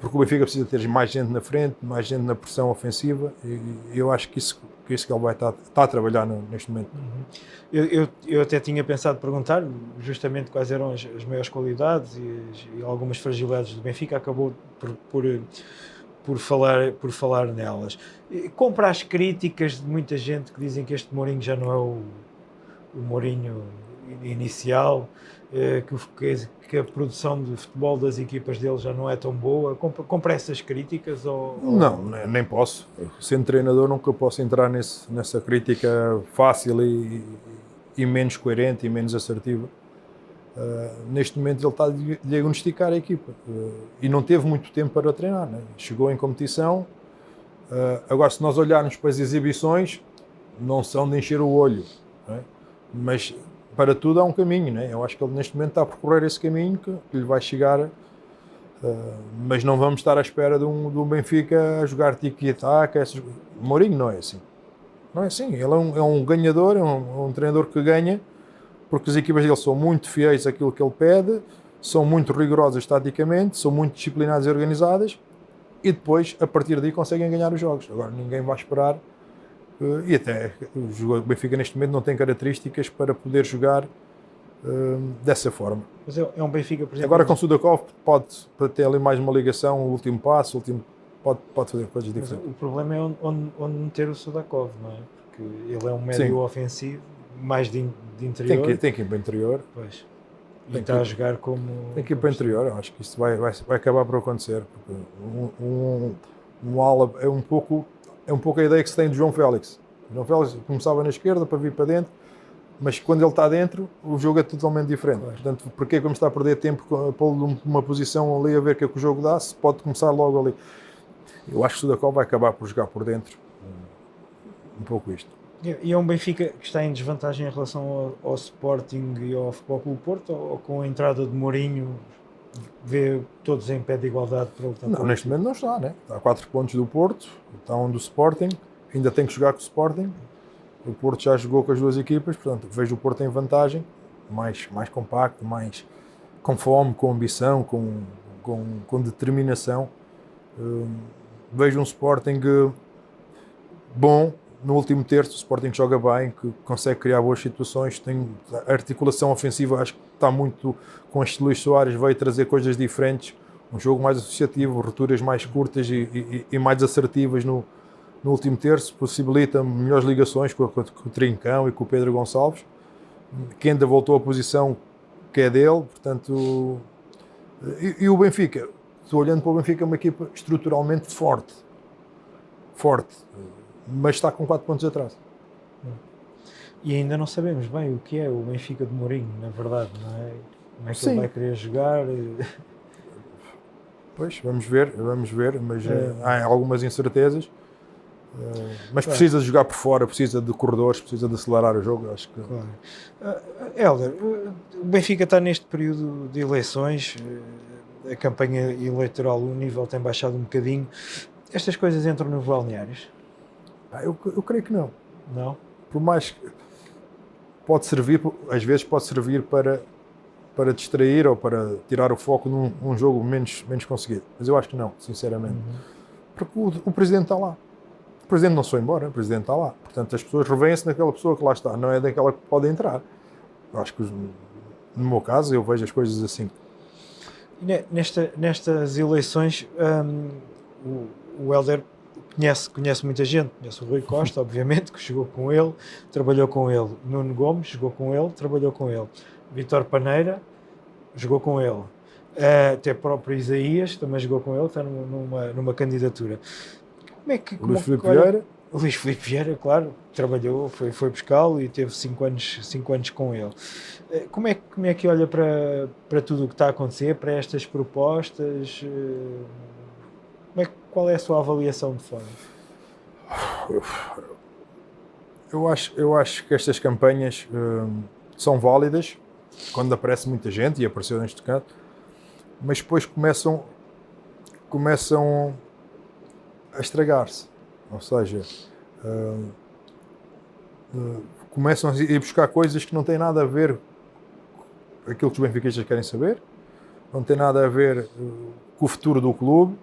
porque o Benfica precisa ter mais gente na frente, mais gente na pressão ofensiva, e eu acho que isso que ele vai estar a trabalhar neste momento. Eu até tinha pensado perguntar justamente quais eram as maiores qualidades e algumas fragilidades do Benfica, acabou por falar nelas. Compra as críticas de muita gente que dizem que este Mourinho já não é o Mourinho inicial, que a produção de futebol das equipas dele já não é tão boa. Compra essas críticas? Não, nem posso. Sendo treinador nunca posso entrar nessa crítica fácil e menos coerente e menos assertiva. Neste momento ele está a diagnosticar a equipa e não teve muito tempo para treinar, né? Chegou em competição. Agora, se nós olharmos para as exibições, não são de encher o olho, né? Mas para tudo há um caminho, né? Eu acho que ele neste momento está a percorrer esse caminho que lhe vai chegar, mas não vamos estar à espera do Benfica a jogar tiki-taka. Mourinho não é assim. Não é assim. Ele é um ganhador, é um treinador que ganha, porque as equipas dele são muito fiéis àquilo que ele pede, são muito rigorosas taticamente, são muito disciplinadas e organizadas, e depois, a partir daí, conseguem ganhar os jogos. Agora, ninguém vai esperar, e até o Benfica neste momento não tem características para poder jogar dessa forma. Mas é um Benfica, por exemplo... Agora, com o Sudakov, pode ter ali mais uma ligação, o último passo, pode fazer coisas diferentes. Mas o problema é onde meter o Sudakov, não é? Porque ele é um médio ofensivo, mais de interior. Tem que ir para o interior. Pois. E está a jogar como... Tem que ir para o interior. Eu acho que isso vai acabar por acontecer. Porque um ala é um pouco a ideia que se tem de João Félix. O João Félix começava na esquerda para vir para dentro, mas quando ele está dentro, o jogo é totalmente diferente. Claro. Portanto, porquê vamos estar a perder tempo a pô-lo numa posição ali a ver o que é que o jogo dá, se pode começar logo ali. Eu acho que o Sudakov vai acabar por jogar por dentro. Um pouco isto. E é um Benfica que está em desvantagem em relação ao Sporting e ao Futebol Clube Porto, ou com a entrada de Mourinho vê todos em pé de igualdade para lutar? Não, neste momento não está, né? Está a 4 pontos do Porto, está um do Sporting, ainda tem que jogar com o Sporting. O Porto já jogou com as duas equipas, portanto vejo o Porto em vantagem, mais compacto, mais com fome, com ambição, com determinação. Vejo um Sporting bom. No último terço, o Sporting joga bem, que consegue criar boas situações, tem a articulação ofensiva, acho que está muito com este Luís Soares, veio trazer coisas diferentes, um jogo mais associativo, rupturas mais curtas e mais assertivas no último terço, possibilita melhores ligações com o Trincão e com o Pedro Gonçalves, que ainda voltou à posição que é dele, portanto... E o Benfica, estou olhando para o Benfica, é uma equipa estruturalmente forte, mas está com 4 pontos atrás. E ainda não sabemos bem o que é o Benfica de Mourinho, na verdade, não é? Como é que ele vai querer jogar? Pois, vamos ver, mas há algumas incertezas. Mas precisa de jogar por fora, precisa de corredores, precisa de acelerar o jogo, acho que... Claro. Hélder, o Benfica está neste período de eleições, a campanha eleitoral, o nível tem baixado um bocadinho. Estas coisas entram nos balneários? Eu creio que não. Não? Por mais que às vezes pode servir para distrair ou para tirar o foco num jogo menos conseguido. Mas eu acho que não, sinceramente. Porque o Presidente está lá. O Presidente não se foi embora, o Presidente está lá. Portanto, as pessoas revêem-se naquela pessoa que lá está, não é daquela que pode entrar. Eu acho que, no meu caso, eu vejo as coisas assim. Nestas eleições, o Hélder conhece muita gente, conhece o Rui Costa, obviamente, que jogou com ele, trabalhou com ele. Nuno Gomes jogou com ele, trabalhou com ele. Vítor Paneira jogou com ele. Até próprio Isaías também jogou com ele, está numa candidatura. Luís Filipe Vieira. O Luís Filipe Vieira, claro, trabalhou, foi buscá-lo e teve 5 anos com ele. Como é que olha para tudo o que está a acontecer, para estas propostas? Qual é a sua avaliação de fora? Eu acho que estas campanhas são válidas quando aparece muita gente, e apareceu neste caso, mas depois começam a estragar-se. Ou seja, começam a ir buscar coisas que não têm nada a ver com aquilo que os benfiquistas querem saber, não tem nada a ver com o futuro do clube,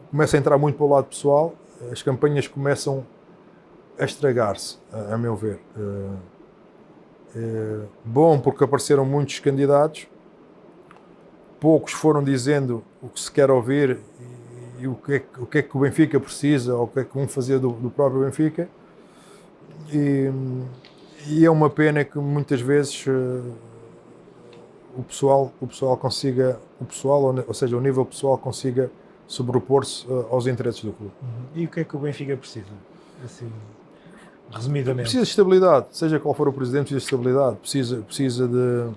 começa a entrar muito para o lado pessoal, as campanhas começam a estragar-se, a meu ver. Bom, porque apareceram muitos candidatos, poucos foram dizendo o que se quer ouvir e o que é que o Benfica precisa, ou o que é que vão fazer do próprio Benfica, e é uma pena que muitas vezes o pessoal consiga, ou seja, o nível pessoal consiga sobrepor-se aos interesses do clube. E o que é que o Benfica precisa? Assim, resumidamente. Precisa de estabilidade, seja qual for o presidente, precisa de estabilidade, precisa de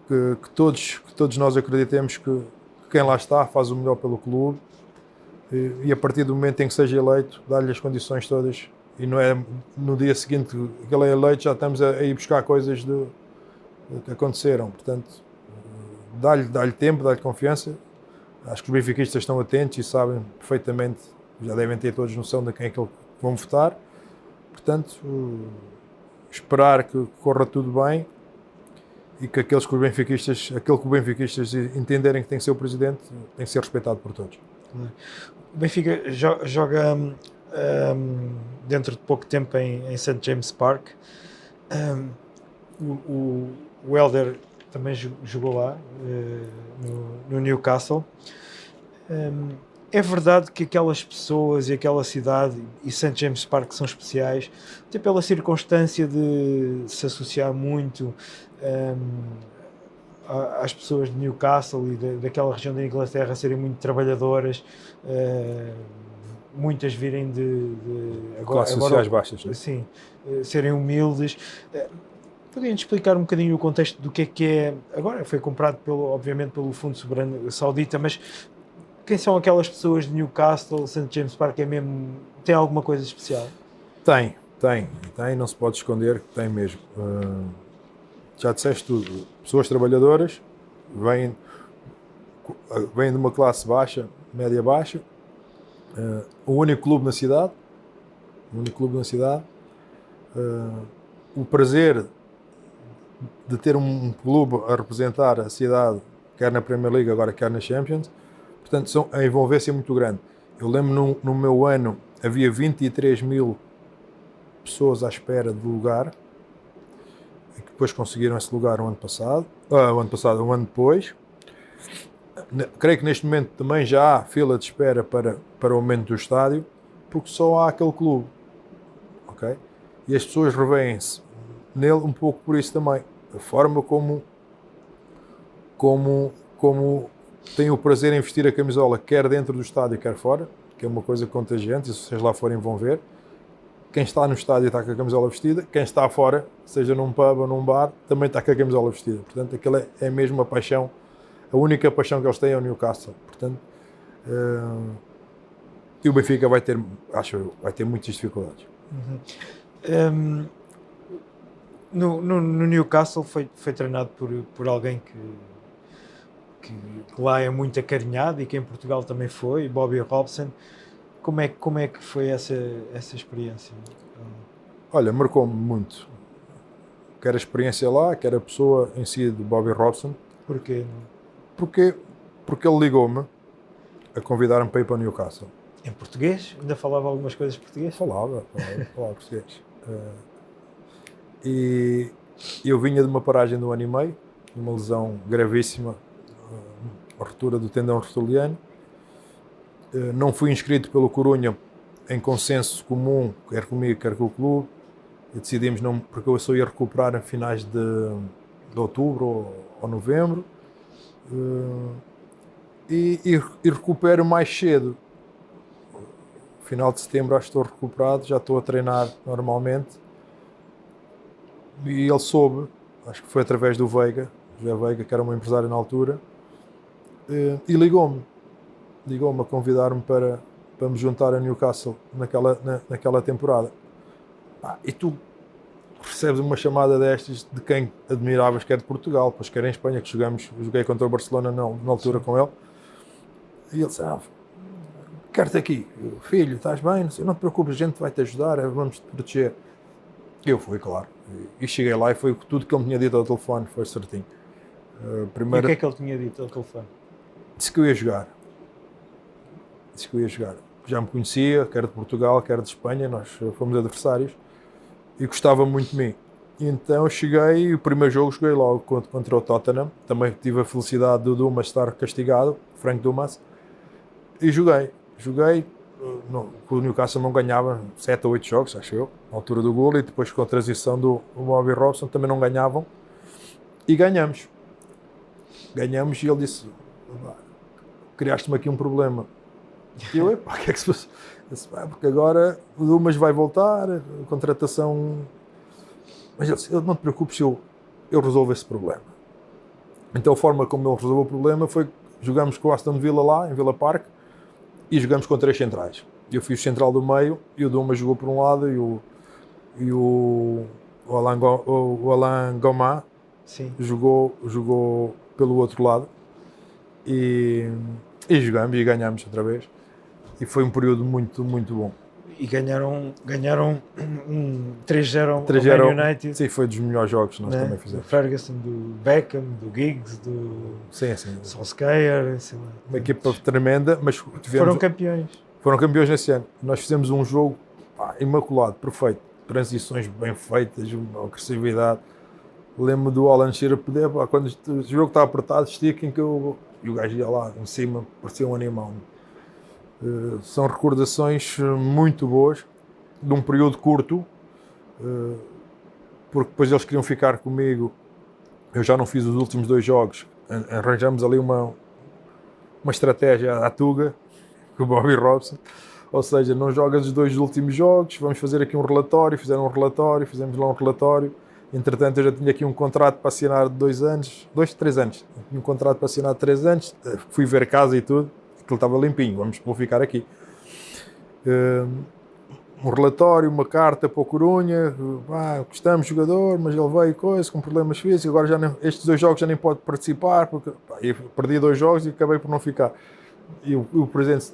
que todos nós acreditemos que quem lá está faz o melhor pelo clube, e a partir do momento em que seja eleito, dá-lhe as condições todas, e não é no dia seguinte que ele é eleito já estamos a ir buscar coisas que aconteceram. Portanto, dá-lhe tempo, dá-lhe confiança. Acho que os benfiquistas estão atentos e sabem perfeitamente, já devem ter todos noção de quem é que vão votar. Portanto, esperar que corra tudo bem e que aquele que os benfiquistas entenderem que tem que ser o presidente, tem que ser respeitado por todos. O Benfica joga dentro de pouco tempo em St. James Park. O Hélder também jogou lá, no Newcastle. É verdade que aquelas pessoas e aquela cidade e St. James Park são especiais, até pela circunstância de se associar muito às pessoas de Newcastle e daquela região da Inglaterra serem muito trabalhadoras, muitas virem de classes sociais baixas, né? Sim, serem humildes. Podem-nos explicar um bocadinho o contexto do que é, agora foi comprado obviamente pelo Fundo Soberano Saudita, mas quem são aquelas pessoas de Newcastle? St. James Park tem alguma coisa especial? Tem, não se pode esconder que tem mesmo. Já disseste tudo, pessoas trabalhadoras, vêm de uma classe baixa, média baixa, o único clube na cidade, o prazer de ter um clube a representar a cidade, quer na Premier League, agora quer na Champions. Portanto, a envolvência é muito grande. Eu lembro no meu ano havia 23 mil pessoas à espera de lugar, e que depois conseguiram esse lugar um ano depois. Creio que neste momento também já há fila de espera para o aumento do estádio, porque só há aquele clube. Okay? E as pessoas revêem-se nele um pouco por isso também. A forma como têm o prazer em vestir a camisola, quer dentro do estádio, quer fora, que é uma coisa contagiante, e se vocês lá forem vão ver. Quem está no estádio está com a camisola vestida, quem está fora, seja num pub ou num bar, também está com a camisola vestida. Portanto, aquela é mesmo a paixão, a única paixão que eles têm é o Newcastle. Portanto, e o Benfica vai ter muitas dificuldades. No Newcastle foi treinado por alguém que lá é muito acarinhado e que em Portugal também foi, Bobby Robson. Como é que foi essa experiência? Olha, marcou-me muito. Quer a experiência lá, quer a pessoa em si de Bobby Robson. Porquê? Porque ele ligou-me a convidar-me para ir para o Newcastle. Em português? Ainda falava algumas coisas em português? Falava português. E eu vinha de uma paragem de 1 ano e meio, de uma lesão gravíssima, a ruptura do tendão rotuliano. Não fui inscrito pelo Corunha em consenso comum, quer comigo, quer com o clube. E decidimos não, porque eu só ia recuperar em finais de outubro ou novembro. E recupero mais cedo. Final de setembro acho que estou recuperado, já estou a treinar normalmente. E ele soube, acho que foi através do Veiga, José Veiga, que era um empresário na altura, e ligou-me a convidar-me para me juntar a Newcastle naquela temporada. E tu recebes uma chamada destas de quem admiravas, que é de Portugal, pois que era em Espanha, que joguei contra o Barcelona na altura. Sim. Com ele. E ele disse, quero-te aqui, filho, estás bem? Não te preocupes, a gente vai te ajudar, vamos te proteger. Eu fui, claro. E cheguei lá e foi tudo que ele me tinha dito ao telefone, foi certinho. E o que é que ele tinha dito ao telefone? Disse que eu ia jogar. Já me conhecia, quer de Portugal, quer de Espanha, nós fomos adversários e gostava muito de mim. E então eu cheguei e o primeiro jogo joguei logo contra o Tottenham. Também tive a felicidade do Dumas estar castigado, Frank Dumas, e joguei. O Newcastle não ganhava 7 ou 8 jogos, acho eu, na altura do golo, e depois com a transição do Bobby Robson também não ganhavam. E ganhamos. E ele disse, criaste-me aqui um problema. E eu, o que é que se passa? Porque agora o Dumas vai voltar, a contratação... Mas ele disse, não te preocupes, eu resolvo esse problema. Então a forma como ele resolveu o problema foi, jogamos com o Aston Villa lá, em Villa Park, e jogamos com 3 centrais. Eu fiz o central do meio, e o Dumas jogou por um lado, e o Alain Goma jogou pelo outro lado. E jogamos e ganhamos outra vez. E foi um período muito, muito bom. E ganharam 3-0 ao Man United. Sim, foi dos melhores jogos que nós também fizemos. Do Ferguson, do Beckham, do Giggs, do Solskjaer. Uma equipa tremenda, mas foram campeões. Foram campeões nesse ano. Nós fizemos um jogo imaculado, perfeito. Transições bem feitas, uma agressividade. Lembro do Alan Shearer poder, quando o jogo está apertado, estiquem que e o gajo ia lá em cima, parecia um animal. São recordações muito boas, de um período curto, porque depois eles queriam ficar comigo. Eu já não fiz os últimos 2 jogos, arranjamos ali uma estratégia à Tuga, com o Bobby Robson, ou seja, não jogas os 2 últimos jogos, vamos fazer aqui um relatório, fizemos lá um relatório. Entretanto, eu já tinha aqui um contrato para assinar de 2 anos, 3 anos. Tinha um contrato para assinar de 3 anos, fui ver casa e tudo, aquilo estava limpinho, vou ficar aqui. Um relatório, uma carta para o Corunha, gostamos de jogador, mas ele veio com problemas físicos, agora estes 2 jogos já nem pode participar, porque eu perdi 2 jogos e acabei por não ficar. E o presidente disse,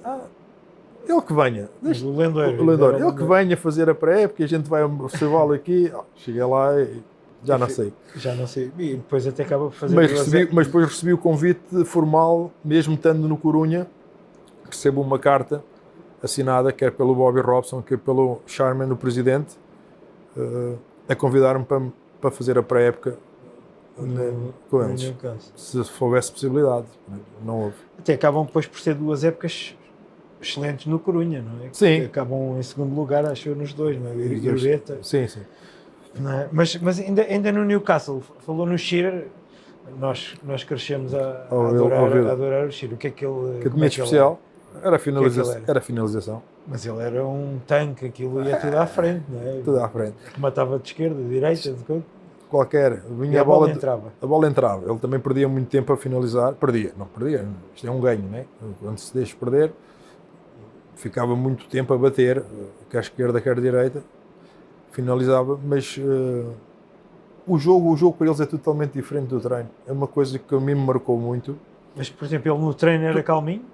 ele que venha, o Lendoiro, ele que venha fazer a pré-época e a gente vai observá-lo aqui. Cheguei lá e já não sei. E depois até acaba por fazer... Mas depois recebi o convite formal, mesmo estando no Corunha, recebo uma carta assinada, quer pelo Bobby Robson, quer pelo Sharman, o presidente, a convidar-me para fazer a pré-época com eles. Se houvesse possibilidade, não houve. Até acabam depois por ser 2 épocas excelentes no Corunha, não é? Sim. Acabam em segundo lugar, acho eu, nos 2, não é? E Ureta. Sim. Não é? Mas ainda no Newcastle, falou no Shearer, nós crescemos a adorar o Shearer. O que é que ele... Que tinha de especial? Era finalização. Mas ele era um tanque, aquilo ia tudo à frente, não é? Tudo à frente. Matava de esquerda, de direita, de coisa. Qualquer. Vinha a bola entrava. A bola entrava. Ele também perdia muito tempo a finalizar. Não perdia. Isto é um ganho, não é? Quando se deixa perder, ficava muito tempo a bater, quer esquerda, quer direita. Finalizava, mas o jogo para eles é totalmente diferente do treino. É uma coisa que a mim me marcou muito. Mas, por exemplo, ele no treino era calminho?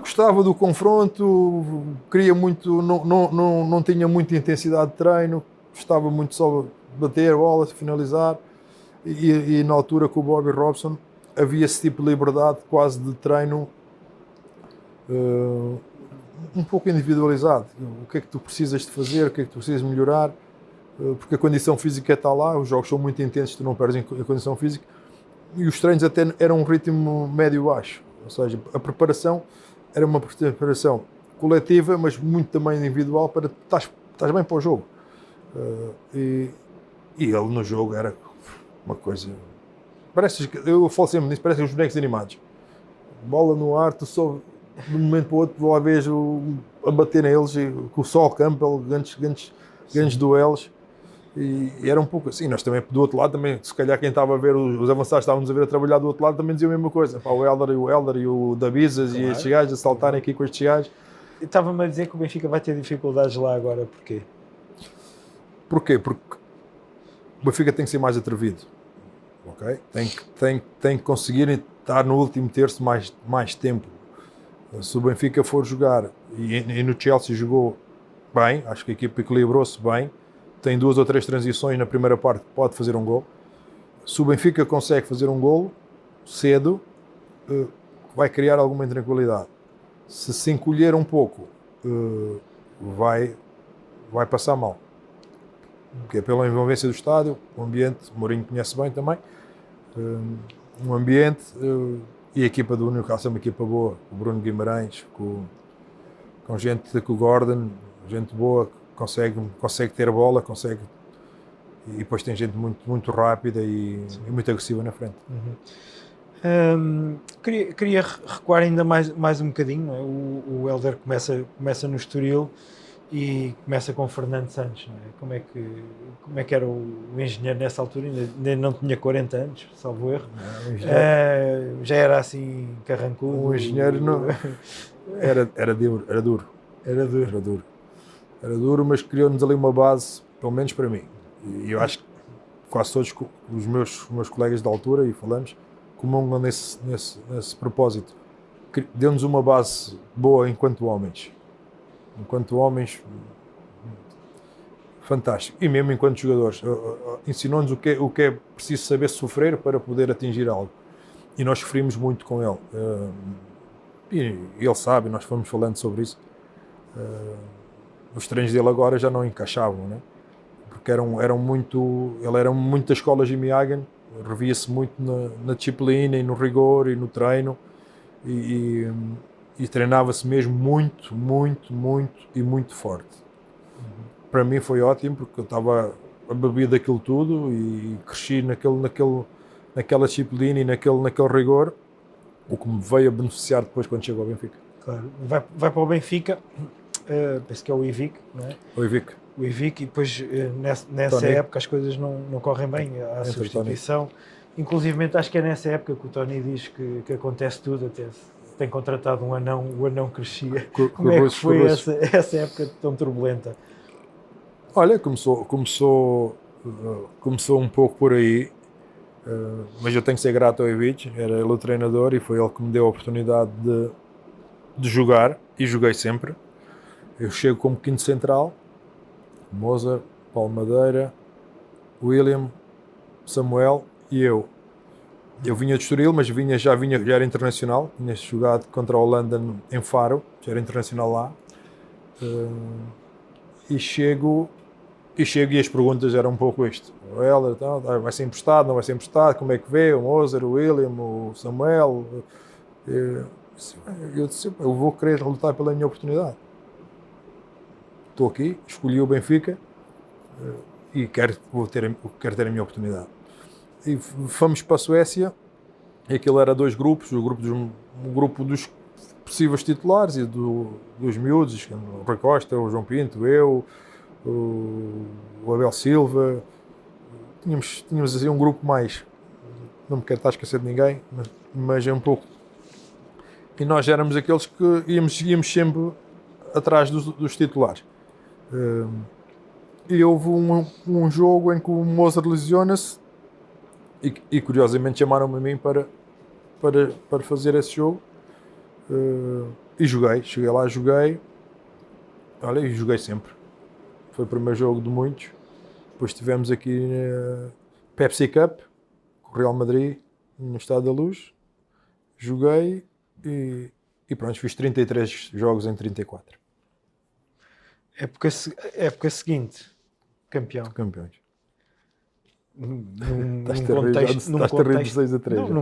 Gostava do confronto, queria muito, não tinha muita intensidade de treino, gostava muito só de bater bola, finalizar, e na altura com o Bobby Robson havia esse tipo de liberdade quase de treino um pouco individualizado. O que é que tu precisas de fazer, o que é que tu precisas melhorar, porque a condição física está lá, os jogos são muito intensos, tu não perdes em condição física, e os treinos até eram um ritmo médio-baixo. Ou seja, a preparação era uma preparação coletiva, mas muito também individual, para estás bem para o jogo. E ele no jogo era uma coisa... Eu falo sempre nisso, parecem os bonecos animados. Bola no ar, tu só de um momento para o outro, vou lá vejo a bater neles, com o Sol Campbell, grandes duelos. E era um pouco assim. Nós também, do outro lado, também, se calhar quem estava a ver, os avançados estávamos a ver a trabalhar do outro lado, também diziam a mesma coisa. Pá, o Helder e o Davisas, claro, e estes gajos a saltarem aqui com estes gajos. Estava-me a dizer que o Benfica vai ter dificuldades lá agora, porquê? Porquê? Porque o Benfica tem que ser mais atrevido. Okay? Tem que conseguir estar no último terço mais tempo. Se o Benfica for jogar, e no Chelsea jogou bem, acho que a equipa equilibrou-se bem, tem 2 ou 3 transições na primeira parte, pode fazer um gol. Se o Benfica consegue fazer um gol cedo, vai criar alguma intranquilidade. Se encolher um pouco, vai passar mal. Porque é pela envolvência do estádio, o ambiente, o Mourinho conhece bem também, um ambiente, e a equipa do Newcastle é uma equipa boa, o Bruno Guimarães, com gente, com o Gordon, gente boa, consegue ter a bola, e depois tem gente muito rápida e muito agressiva na frente. Queria recuar ainda mais um bocadinho, não é? O Helder começa no Estoril e começa com o Fernando Santos, não é? Como é que era o engenheiro nessa altura? Ainda não tinha 40 anos, salvo erro. Não, já era assim carrancudo. O engenheiro não... era duro. Era duro, mas criou-nos ali uma base, pelo menos para mim. E eu acho que quase todos os meus colegas da altura, e falamos, comungam nesse propósito. Deu-nos uma base boa enquanto homens. Fantástico. E mesmo enquanto jogadores. Ensinou-nos o que é preciso saber sofrer para poder atingir algo. E nós sofrimos muito com ele. E ele sabe, nós fomos falando sobre isso. Os treinos dele agora já não encaixavam, né? Porque eram muito... Ele era muito da escola Jimmy Hagan, revia-se muito na disciplina e no rigor e no treino. E treinava-se mesmo muito forte. Para mim foi ótimo, porque eu estava a beber daquilo tudo e cresci naquela disciplina e naquele rigor, o que me veio a beneficiar depois quando chegou ao Benfica. Claro. Vai para o Benfica, penso que é o Ivic, não é? O Ivic, e depois nessa época as coisas não correm bem, há substituição. Inclusive acho que é nessa época que o Tony diz que acontece tudo, até tem contratado o anão crescia. Como é que foi essa época tão turbulenta? Olha, começou um pouco por aí, mas eu tenho que ser grato ao Ivic, era ele o treinador e foi ele que me deu a oportunidade de jogar, e joguei sempre. Eu chego como quinto central, Mozart, Paulo Madeira, William, Samuel e eu. Eu vinha de Estoril, mas já era internacional, tinha jogado contra a Holanda em Faro, já era internacional lá. E chego e as perguntas eram um pouco isto. O Helder, vai ser emprestado, não vai ser emprestado, como é que vê? O Mozart, o William, o Samuel. Eu disse, eu vou querer lutar pela minha oportunidade. Estou aqui, escolhi o Benfica e quero ter a minha oportunidade. E fomos para a Suécia, e aquilo era 2 grupos, um grupo dos possíveis titulares e dos miúdos, o Rui Costa, o João Pinto, eu, o Abel Silva. Tínhamos assim um grupo mais, não me quero estar a esquecer de ninguém, mas é um pouco. E nós éramos aqueles que íamos sempre atrás dos titulares. E houve um jogo em que o Mozart lesiona-se e curiosamente chamaram-me a mim para fazer esse jogo, e cheguei lá, olha, e joguei sempre. Foi o primeiro jogo de muitos. Depois tivemos aqui na Pepsi Cup com o Real Madrid no Estádio da Luz, joguei e pronto, fiz 33 jogos em 34. Época seguinte, Campeões. Num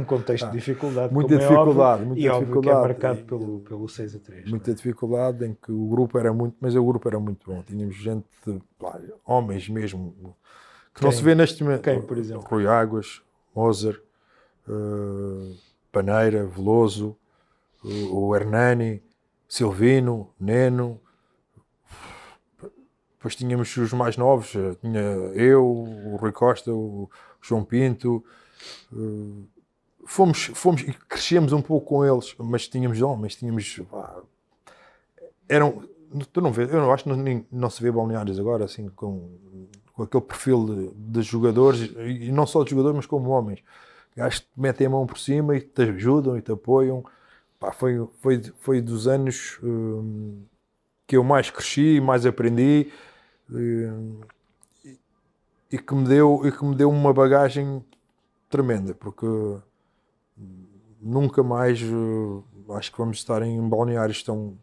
contexto de dificuldade, muita dificuldade, óbvio que é marcado pelo 6-3. Muita dificuldade, em que o grupo era muito bom. Tínhamos gente, homens mesmo, que não se vê neste momento. Quem, por exemplo? Rui Águas, Mozart, Paneira, Veloso, o Hernani, Silvino, Neno. Depois tínhamos os mais novos, tinha eu, o Rui Costa, o João Pinto. Fomos e crescemos um pouco com eles, mas tínhamos homens, tu não vês, eu não acho que não se vê balneários agora assim com aquele perfil de jogadores, e não só de jogadores, mas como homens. Gajos que te metem a mão por cima e te ajudam e te apoiam. Pá, foi dos anos que eu mais cresci, mais aprendi, e que me deu uma bagagem tremenda, porque nunca mais acho que vamos estar em balneários tão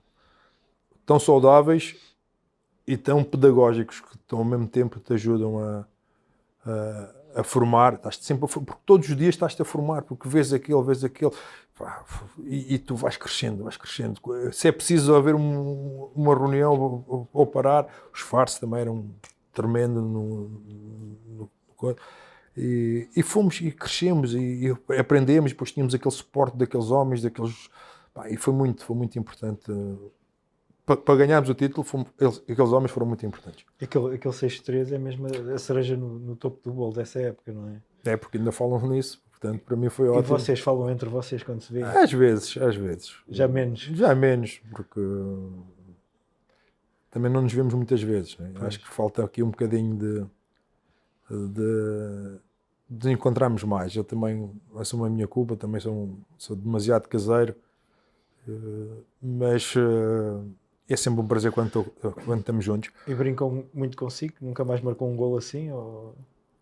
saudáveis e tão pedagógicos, que ao mesmo tempo te ajudam a formar. Estás sempre porque todos os dias estás-te a formar, porque vês aquele, e tu vais crescendo. Se é preciso haver uma reunião ou parar, os farsos também eram tremendo e fomos e crescemos e aprendemos, depois tínhamos aquele suporte daqueles homens, e foi muito importante. Para ganharmos o título, aqueles homens foram muito importantes. Aquele 6-3 é mesmo a cereja no topo do bolo dessa época, não é? É, porque ainda falam nisso, portanto, para mim foi ótimo. E vocês falam entre vocês quando se vê? Às vezes. Já menos? Já menos, porque também não nos vemos muitas vezes. Né? Acho que falta aqui um bocadinho de encontrarmos mais. Eu também, essa é uma minha culpa, também sou demasiado caseiro, mas é sempre um prazer quando estamos juntos. E brincam muito consigo? Nunca mais marcou um golo assim, ou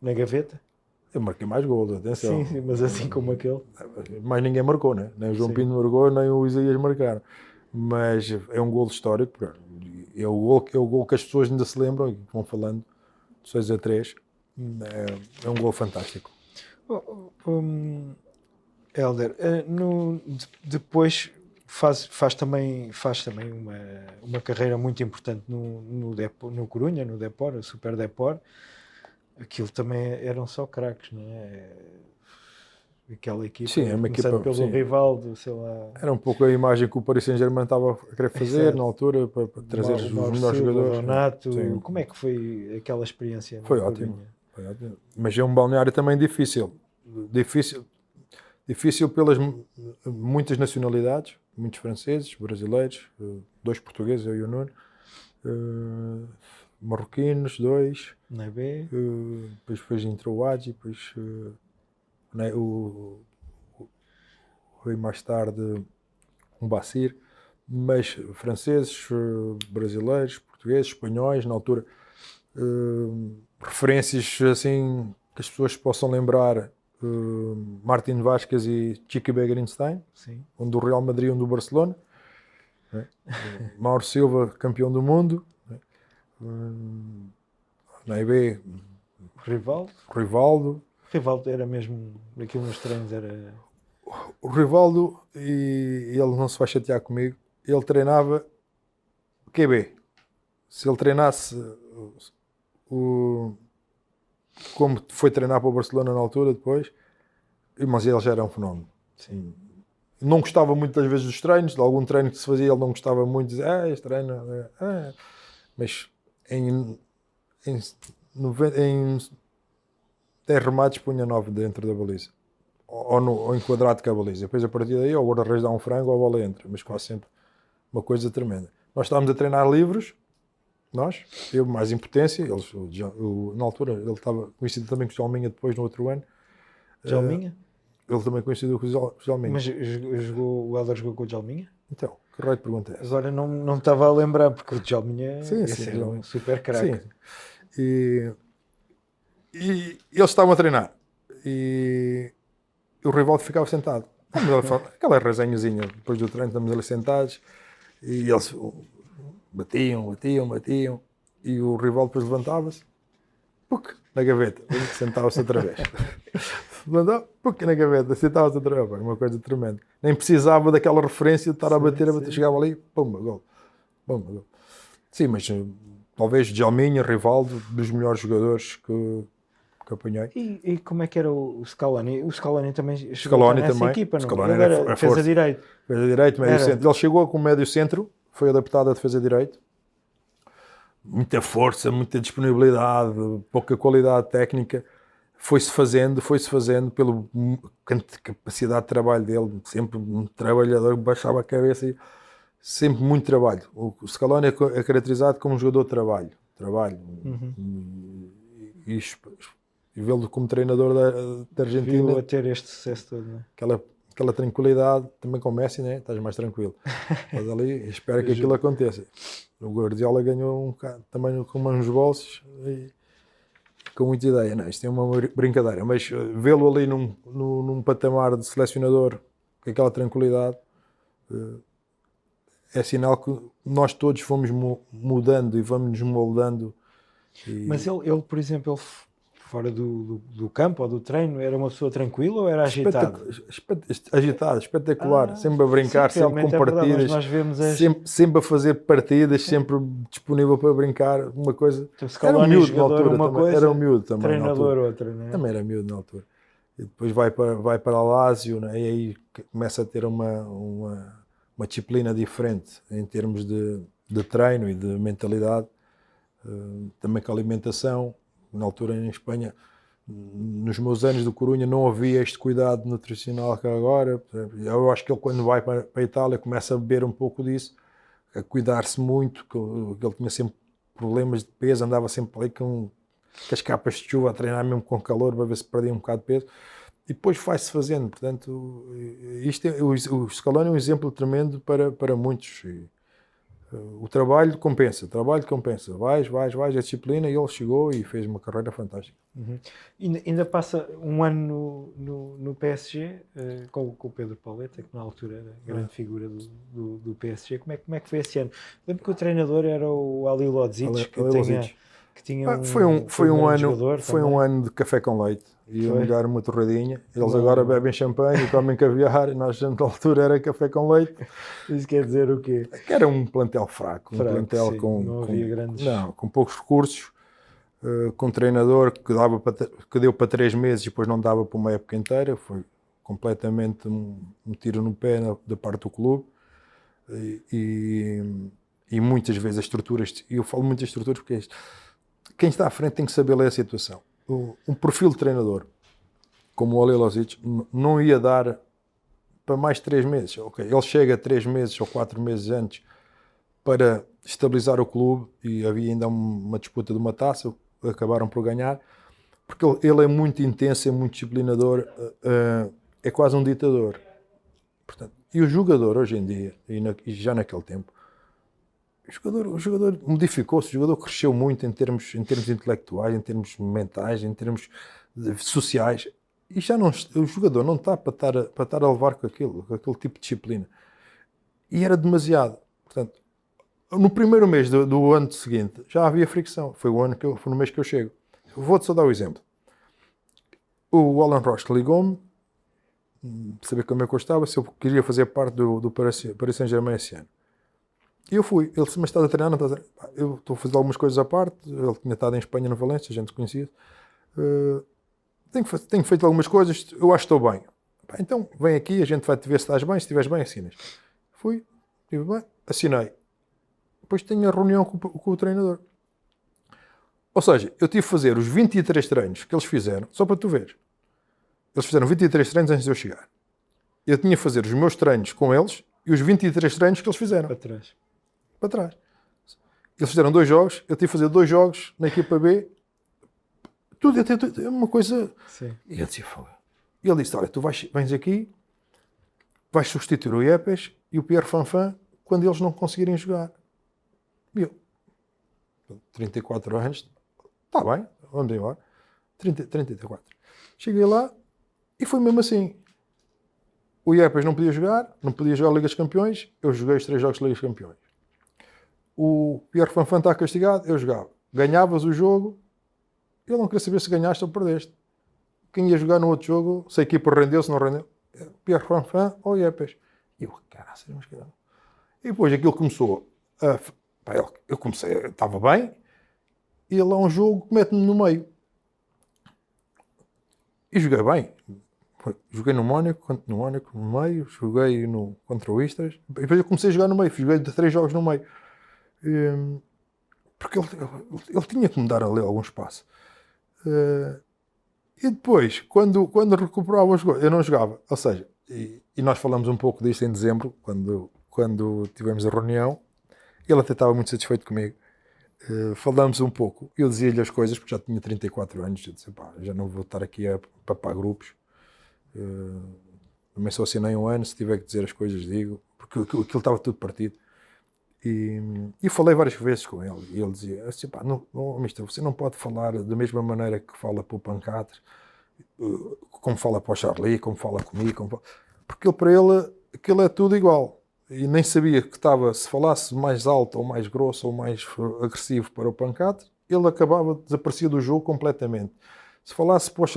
na gaveta? Eu marquei mais golos, atenção. Sim, mas assim como aquele. Mas ninguém marcou, né? Nem o João Pinto marcou, nem o Isaías marcaram. Mas é um golo histórico. É o golo que as pessoas ainda se lembram e vão falando. 6-3. É um golo fantástico. Helder, depois faz também uma carreira muito importante no Corunha, no Depor, o Super Depor. Aquilo também eram só craques, não é? Aquela equipa, sim, é uma equipa pelo sim. Rivaldo, sei lá. Era um pouco a imagem que o Paris Saint-Germain estava a querer fazer na altura, para trazer os melhores jogadores. Donato, como é que foi aquela experiência? Foi ótimo. Mas é um balneário também difícil pelas muitas nacionalidades, muitos franceses, brasileiros, 2 portugueses, eu e o Nuno, marroquinos, 2, não é bem? depois entrou o Adji, depois foi mais tarde um Bacir, mas franceses, brasileiros, portugueses, espanhóis, na altura, referências assim que as pessoas possam lembrar, Martin Vázquez e Chiqui Begrinstein, um do Real Madrid e um do Barcelona, né? Mauro Silva, campeão do mundo, né? Na EB, Rivaldo era mesmo aquilo nos treinos, era... O Rivaldo, e ele não se vai chatear comigo, ele treinava QB. Se ele treinasse como foi treinar para o Barcelona na altura depois, mas ele já era um fenómeno. Sim. Não gostava muitas vezes dos treinos, de algum treino que se fazia ele não gostava muito, dizia, este treino... Mas em 10 remates punha 9 dentro da baliza. Ou enquadrado com a baliza. Depois a partir daí, ou o guarda-redes dá um frango ou a bola entra. Mas quase sempre uma coisa tremenda. Nós estávamos a treinar livros, eu mais impotência, na altura ele estava conhecido também com o Jalminha depois no outro ano. Jalminha? Ele também conhecido com o Jalminha. Mas o Helder jogou com o Jalminha? Então, que raio de pergunta é essa? Agora não estava a lembrar, porque o Jalminha era um super craque. E eles estavam a treinar. E o Rivaldo ficava sentado. Aquela resenhazinha, depois do treino estamos ali sentados e eles batiam e o Rivaldo depois levantava-se, na gaveta, sentava-se outra vez. Levantava, na gaveta, sentava-se outra vez. Uma coisa tremenda. Nem precisava daquela referência de estar a bater, chegava ali, pumba, gol. Sim, mas talvez Djalminha, Rivaldo, dos melhores jogadores que que apanhei. E como é que era o Scaloni? O Scaloni também chegou Scaloni nessa também. equipa, não? Scaloni Ele era era defesa força. direito. Defesa direito, médio Era. centro. Ele chegou com médio centro, foi adaptado à defesa direito. Muita força, muita disponibilidade, pouca qualidade técnica. Foi-se fazendo pela capacidade de trabalho dele. Sempre um trabalhador, baixava a cabeça e sempre muito trabalho. O Scaloni é caracterizado como um jogador de trabalho. E vê-lo como treinador da Argentina. Viu a ter este sucesso todo, não é? Aquela tranquilidade, também com o Messi, né? Estás mais tranquilo. Mas ali, espero que aquilo aconteça. O Guardiola ganhou um bocado, também com uns bolsos e com muita ideia. Não, isto é uma brincadeira, mas vê-lo ali num patamar de selecionador, com aquela tranquilidade, é sinal que nós todos fomos mudando e vamos nos moldando. Mas ele, por exemplo, fora do campo ou do treino, era uma pessoa tranquila ou era agitado? Agitado, espetacular, sempre a brincar, sim, sempre com partidas, nós vemos sempre a fazer partidas, sempre disponível para brincar, uma coisa. Então, Era um miúdo na altura, uma também, coisa, era um miúdo também. Treinador outra, não é? Também era miúdo na altura. E depois vai para o Lazio, né? E aí começa a ter uma disciplina diferente em termos de treino e de mentalidade, também com a alimentação. Na altura em Espanha, nos meus anos do Corunha, não havia este cuidado nutricional que há agora. Eu acho que ele, quando vai para a Itália, começa a beber um pouco disso, a cuidar-se muito, que ele tinha sempre problemas de peso, andava sempre ali com as capas de chuva a treinar mesmo com calor para ver se perdia um bocado de peso. E depois vai-se fazendo. Portanto, o Scaloni é um exemplo tremendo para muitos. O trabalho compensa. Vais, a disciplina, e ele chegou e fez uma carreira fantástica. Uhum. Ainda passa um ano no PSG, com o Pedro Pauleta, que na altura era a grande figura do PSG. Como é que foi esse ano? Lembro que o treinador era o Ali Lodzic, que tinha foi um ano de café com leite. Iam dar uma torradinha. Eles agora bebem champanhe e comem caviar, e nós, na altura, era café com leite. Isso quer dizer o quê? Que era um plantel fraco, um plantel sim, não havia grandes... com poucos recursos, com um treinador que deu para 3 meses e depois não dava para uma época inteira. Foi completamente um tiro no pé da parte do clube. E muitas vezes as estruturas, e eu falo muitas estruturas porque quem está à frente tem que saber ler a situação. Um perfil de treinador como o Ali Lozic não ia dar para mais 3 meses. Okay, ele chega 3 meses ou 4 meses antes para estabilizar o clube, e havia ainda uma disputa de uma taça, acabaram por ganhar, porque ele é muito intenso, é muito disciplinador, é quase um ditador. Portanto, e o jogador hoje em dia, e já naquele tempo, o jogador modificou-se, o jogador cresceu muito em termos intelectuais, em termos mentais, em termos sociais, e já não, o jogador não está para estar a levar com aquele tipo de disciplina. E era demasiado. Portanto, no primeiro mês do ano seguinte já havia fricção. Foi no mês que eu chego. Vou-te só dar o exemplo. O Alan Roche ligou-me, saber como é que eu estava, se eu queria fazer parte do Paris Saint-Germain esse ano. E eu fui. Ele disse: mas estás a treinar? Não estás a... Eu estou a fazer algumas coisas à parte. Ele tinha estado em Espanha, no Valência, a gente se conhecia. Tenho feito algumas coisas, eu acho que estou bem. Então vem aqui, a gente vai te ver se estás bem, se estiveres bem, assinas. Fui, estive bem, assinei. Depois tenho a reunião com o treinador. Ou seja, eu tive que fazer os 23 treinos que eles fizeram, só para tu ver. Eles fizeram 23 treinos antes de eu chegar. Eu tinha que fazer os meus treinos com eles e os 23 treinos que eles fizeram. Para trás. Eles fizeram 2 jogos, eu tive que fazer 2 jogos na equipa B. Tudo é uma coisa... Sim. E eu disse: e ele disse: olha, tu vens aqui, vais substituir o Yepes e o Pierre Fanfan quando eles não conseguirem jogar. E eu, 34 anos, está bem, vamos embora. 34. Cheguei lá e foi mesmo assim. O Yepes não podia jogar a Liga dos Campeões, eu joguei os 3 jogos da Liga dos Campeões. O Pierre Fanfan está castigado, eu jogava. Ganhavas o jogo, ele não queria saber se ganhaste ou perdeste. Quem ia jogar no outro jogo, se a equipa rendeu, se não rendeu, Pierre Fanfan ou Yepes. E eu, caralho, e depois aquilo começou eu comecei, estava bem, e ele lá um jogo que mete-me no meio. E joguei bem. Joguei no Mónaco, no meio, joguei contra o Istras, e depois eu comecei a jogar no meio, joguei 3 jogos no meio. Porque ele tinha que me dar ali algum espaço. E depois, quando recuperava os gols, eu não jogava. Ou seja, e nós falamos um pouco disto em dezembro, quando tivemos a reunião, ele até estava muito satisfeito comigo. Falámos um pouco, eu dizia-lhe as coisas, porque já tinha 34 anos, eu disse, pá, já não vou estar aqui a papar grupos. Também só assinei um ano, se tiver que dizer as coisas digo, porque aquilo estava tudo partido. E falei várias vezes com ele, e ele dizia assim, pá, mister, você não pode falar da mesma maneira que fala para o Pancadres, como fala para o Charlie, como fala comigo, porque para ele aquilo é tudo igual. E nem sabia que estava, se falasse mais alto ou mais grosso ou mais agressivo para o Pancadres, ele acabava de desaparecer do jogo completamente. Se falasse para o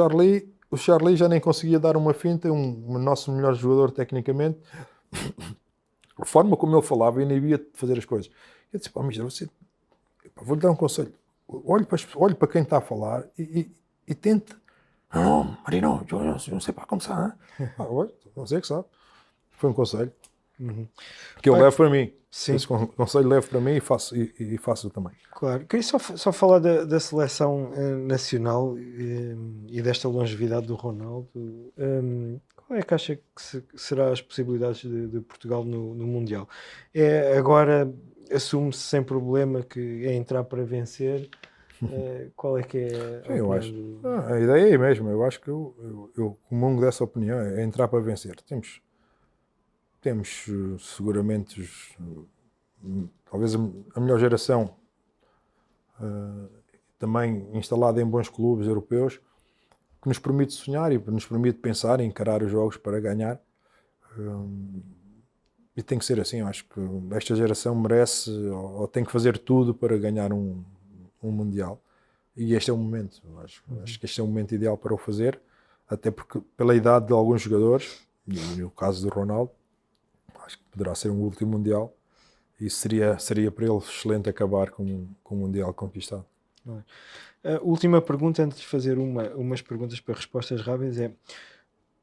Charlie já nem conseguia dar uma finta, o nosso melhor jogador tecnicamente. A forma como ele falava inibia de fazer as coisas. Eu disse, pá, mister, vou-lhe dar um conselho. Olhe para quem está a falar e tente. Não, Marino, eu não sei para começar. Não sei que sabe. Foi um conselho. Que eu levo para mim. Sim. Esse conselho levo para mim e faço também. Claro. Queria só falar da seleção nacional e desta longevidade do Ronaldo. Qual é que acha que será as possibilidades de Portugal no Mundial? Agora assume-se sem problema que é entrar para vencer. Qual é que é a eu acho. A ideia é a mesma. Eu acho que eu comungo dessa opinião. É entrar para vencer. Temos seguramente talvez a melhor geração também instalada em bons clubes europeus, que nos permite sonhar e nos permite pensar e encarar os jogos para ganhar. E tem que ser assim. Eu acho que esta geração merece ou tem que fazer tudo para ganhar um Mundial. E este é o momento. Acho que este é o momento ideal para o fazer, até porque pela idade de alguns jogadores, e no caso do Ronaldo, acho que poderá ser um último Mundial e seria para ele excelente acabar com o Mundial conquistado. Última pergunta, antes de fazer umas perguntas para respostas rápidas, é: o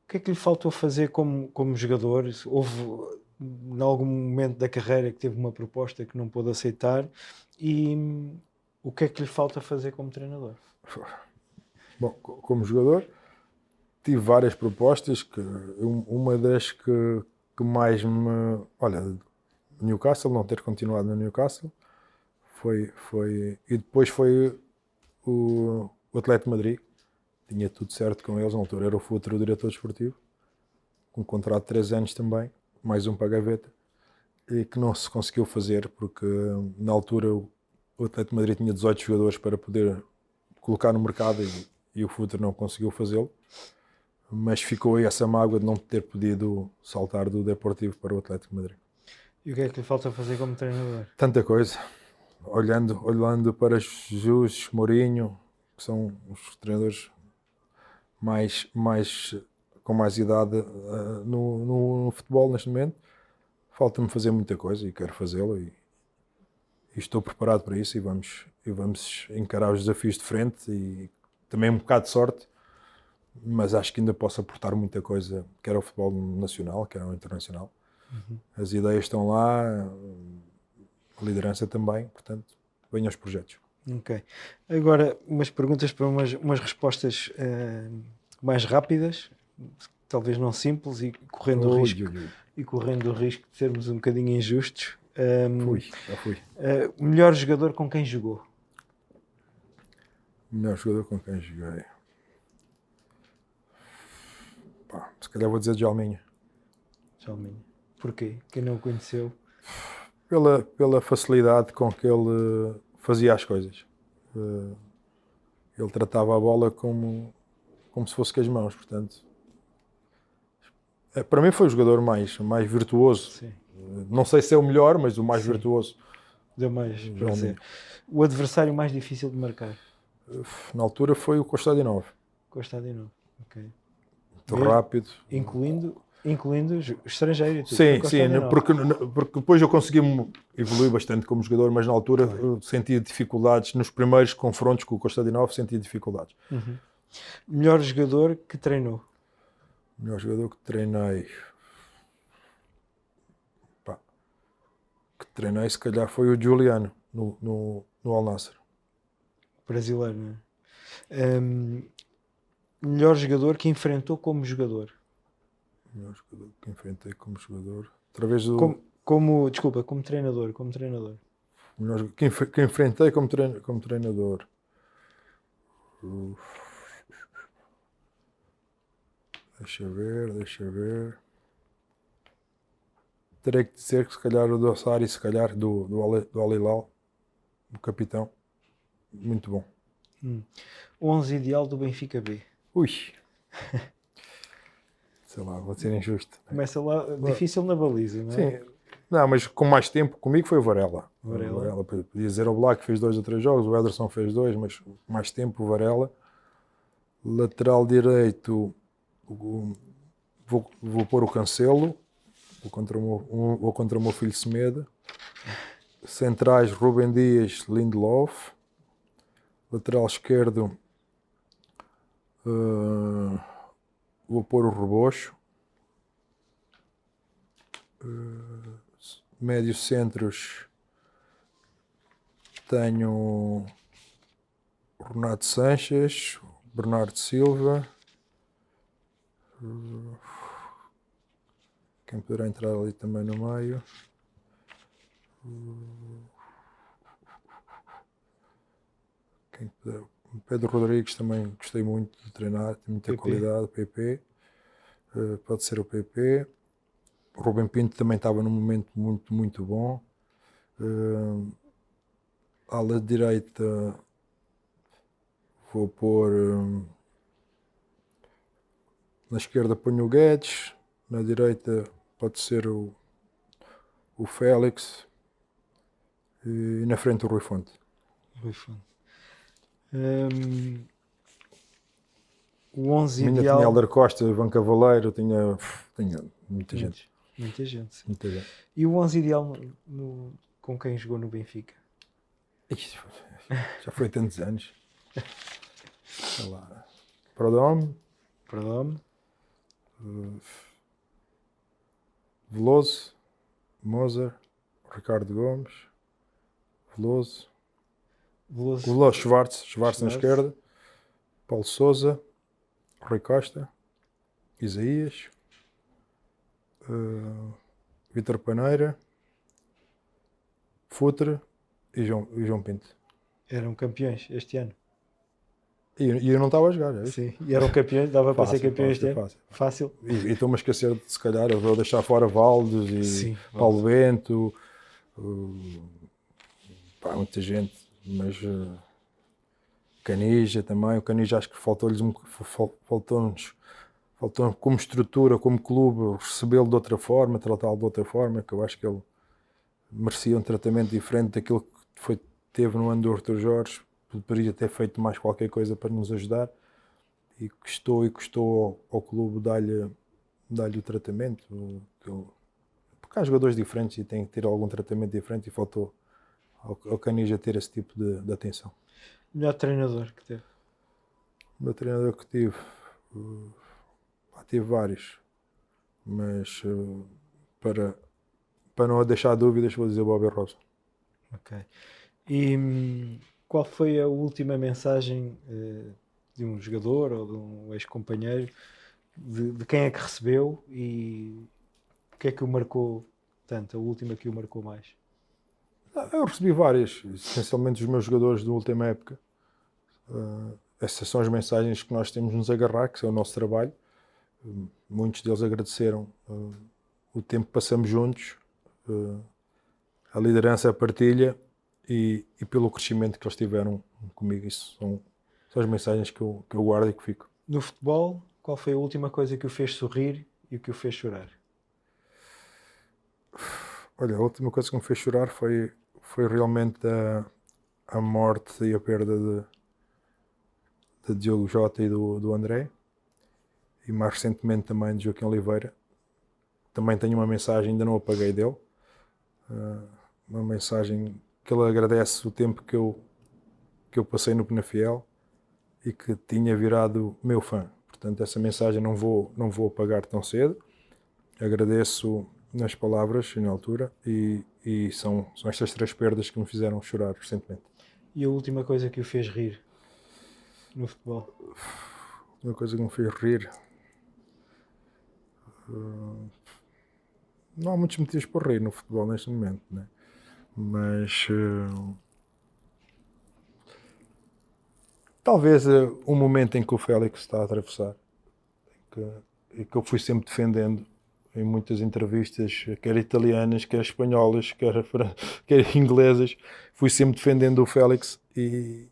que é que lhe faltou fazer como jogador? Houve em algum momento da carreira que teve uma proposta que não pôde aceitar, e o que é que lhe falta fazer como treinador? Bom, como jogador tive várias propostas, uma das que mais me... Olha, Newcastle, não ter continuado no Newcastle, e depois foi o Atlético de Madrid. Tinha tudo certo com eles, na altura era o futuro diretor desportivo, com um contrato de 3 anos também, mais um para a gaveta, e que não se conseguiu fazer, porque na altura o Atlético de Madrid tinha 18 jogadores para poder colocar no mercado e o futuro não conseguiu fazê-lo. Mas ficou aí essa mágoa de não ter podido saltar do Deportivo para o Atlético de Madrid. E o que é que lhe falta fazer como treinador? Tanta coisa. Olhando para Jesus, Mourinho, que são os treinadores com mais idade no futebol neste momento, falta-me fazer muita coisa e quero fazê-lo e estou preparado para isso e vamos encarar os desafios de frente e também um bocado de sorte, mas acho que ainda posso aportar muita coisa, quer ao futebol nacional, quer ao internacional. As ideias estão lá, a liderança também, portanto, venham os projetos. Ok. Agora, umas perguntas para umas respostas mais rápidas, talvez não simples, e correndo o risco de sermos um bocadinho injustos. Já fui. Melhor jogador com quem jogou? Melhor jogador com quem joguei? Se calhar vou dizer Djalminha. Porquê? Quem não o conheceu? Pela facilidade com que ele fazia as coisas. Ele tratava a bola como se fosse com as mãos, portanto. Para mim foi o jogador mais virtuoso. Sim. Não sei se é o melhor, mas o mais virtuoso. Deu mais prazer. O adversário mais difícil de marcar? Na altura foi o Kostadinov. Ok. Muito rápido. Incluindo estrangeiro. Sim, porque depois eu consegui evoluir bastante como jogador, mas na altura eu sentia dificuldades, nos primeiros confrontos com o Kostadinov sentia dificuldades. Melhor jogador que treinou? O melhor jogador que treinei, pá, se calhar foi o Juliano, no Al Nassr. Brasileiro, não é? Melhor jogador que enfrentou como jogador? O melhor jogador que enfrentei como jogador. Através do. Desculpa, como treinador. O melhor jogador que enfrentei como treinador. Deixa ver. Terei que dizer que se calhar o Dossari, se calhar do Al Hilal, o capitão. Muito bom. 11 ideal do Benfica B. Ui. Sei lá, vou ser injusto. Começa lá, difícil na baliza, não é? Sim. Não, mas com mais tempo comigo foi o Varela. Varela. Podia dizer o Black fez 2 ou 3 jogos, o Ederson fez 2, mas com mais tempo o Varela. Lateral direito, vou pôr o Cancelo, vou contra o meu filho Semedo. Centrais, Rubem Dias, Lindelof. Lateral esquerdo, vou pôr o Rebocho. Médios centros, tenho o Renato Sanches, Bernardo Silva. Quem poderá entrar ali também no meio? Pedro Rodrigues também gostei muito de treinar, tem muita qualidade, PP. Pode ser o PP. O Rubem Pinto também estava num momento muito, muito bom. Ala direita, vou pôr. Na esquerda ponho o Guedes, na direita pode ser o Félix e na frente o Rui Fonte. O 11 Minha ideal... tinha Helder Costa, Ivan Cavaleiro, tinha muita gente. Muita gente. Sim. Muita gente. E o 11 ideal com quem jogou no Benfica? Já foi tantos anos. Sei lá. Prodome. Veloso, Moser, Ricardo Gomes, Veloso, Schwartz na esquerda, Paulo Sousa, Rui Costa, Isaías, Vítor Paneira, Futre e João Pinto. Eram campeões este ano. E eu não estava a jogar, é isso? Sim, e eram campeões, dava para ser campeões este ano. Fácil. E estou-me a esquecer de, se calhar, eu vou deixar fora Valdes e sim, Paulo Bento, muita gente, mas Canija também. O Canija acho que faltou-nos como estrutura, como clube, recebê-lo de outra forma, tratá-lo de outra forma, que eu acho que ele merecia um tratamento diferente daquilo que teve no ano do Artur Jorge. Poderia ter feito mais qualquer coisa para nos ajudar e custou ao clube dar-lhe o tratamento, porque há jogadores diferentes e tem que ter algum tratamento diferente e faltou ao Canija ter esse tipo de atenção. Melhor treinador que teve? O meu treinador que tive, tive vários, mas para não deixar dúvidas vou dizer o Bobby Robson. Ok. E qual foi a última mensagem de um jogador ou de um ex-companheiro, de quem é que recebeu e o que é que o marcou tanto, a última que o marcou mais? Eu recebi várias, essencialmente dos meus jogadores da última época. Essas são as mensagens que nós temos de nos agarrar, que é o nosso trabalho. Muitos deles agradeceram o tempo que passamos juntos, a liderança, a partilha e pelo crescimento que eles tiveram comigo. Isso são as mensagens que eu guardo e que fico. No futebol, qual foi a última coisa que o fez sorrir e o que o fez chorar? Olha, a última coisa que me fez chorar foi realmente a morte e a perda de Diogo Jota e do André, e mais recentemente também de Joaquim Oliveira. Também tenho uma mensagem, ainda não apaguei dele, uma mensagem que ele agradece o tempo que eu passei no Penafiel e que tinha virado meu fã. Portanto, essa mensagem não vou apagar tão cedo. Agradeço nas palavras na altura e são estas 3 perdas que me fizeram chorar recentemente. E a última coisa que o fez rir no futebol? Uma coisa que me fez rir... não há muitos motivos para rir no futebol neste momento, né? Mas talvez um momento em que o Félix está a atravessar e que eu fui sempre defendendo em muitas entrevistas, quer italianas, quer espanholas, quer inglesas, fui sempre defendendo o Félix e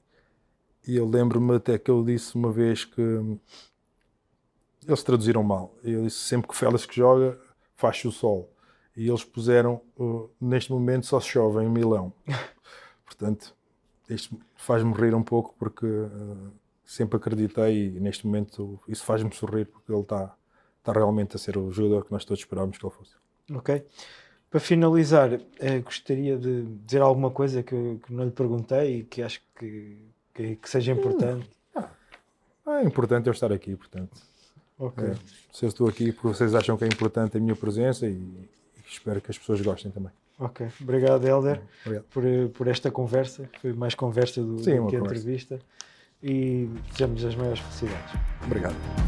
eu lembro-me até que eu disse uma vez que eles traduziram mal. Eu disse sempre que o Félix que joga faz-se o sol. E eles puseram, neste momento só se chove em Milão. Portanto, isto faz-me rir um pouco porque sempre acreditei e neste momento isso faz-me sorrir porque ele está realmente a ser o jogador que nós todos esperávamos que ele fosse. Ok. Para finalizar, gostaria de dizer alguma coisa que não lhe perguntei e que acho que seja importante. É importante eu estar aqui, portanto. Ok. Se eu estou aqui porque vocês acham que é importante a minha presença e espero que as pessoas gostem também. Ok. Obrigado, Hélder, Obrigado. por esta conversa. Foi mais conversa do que entrevista. E desejamos as maiores felicidades. Obrigado.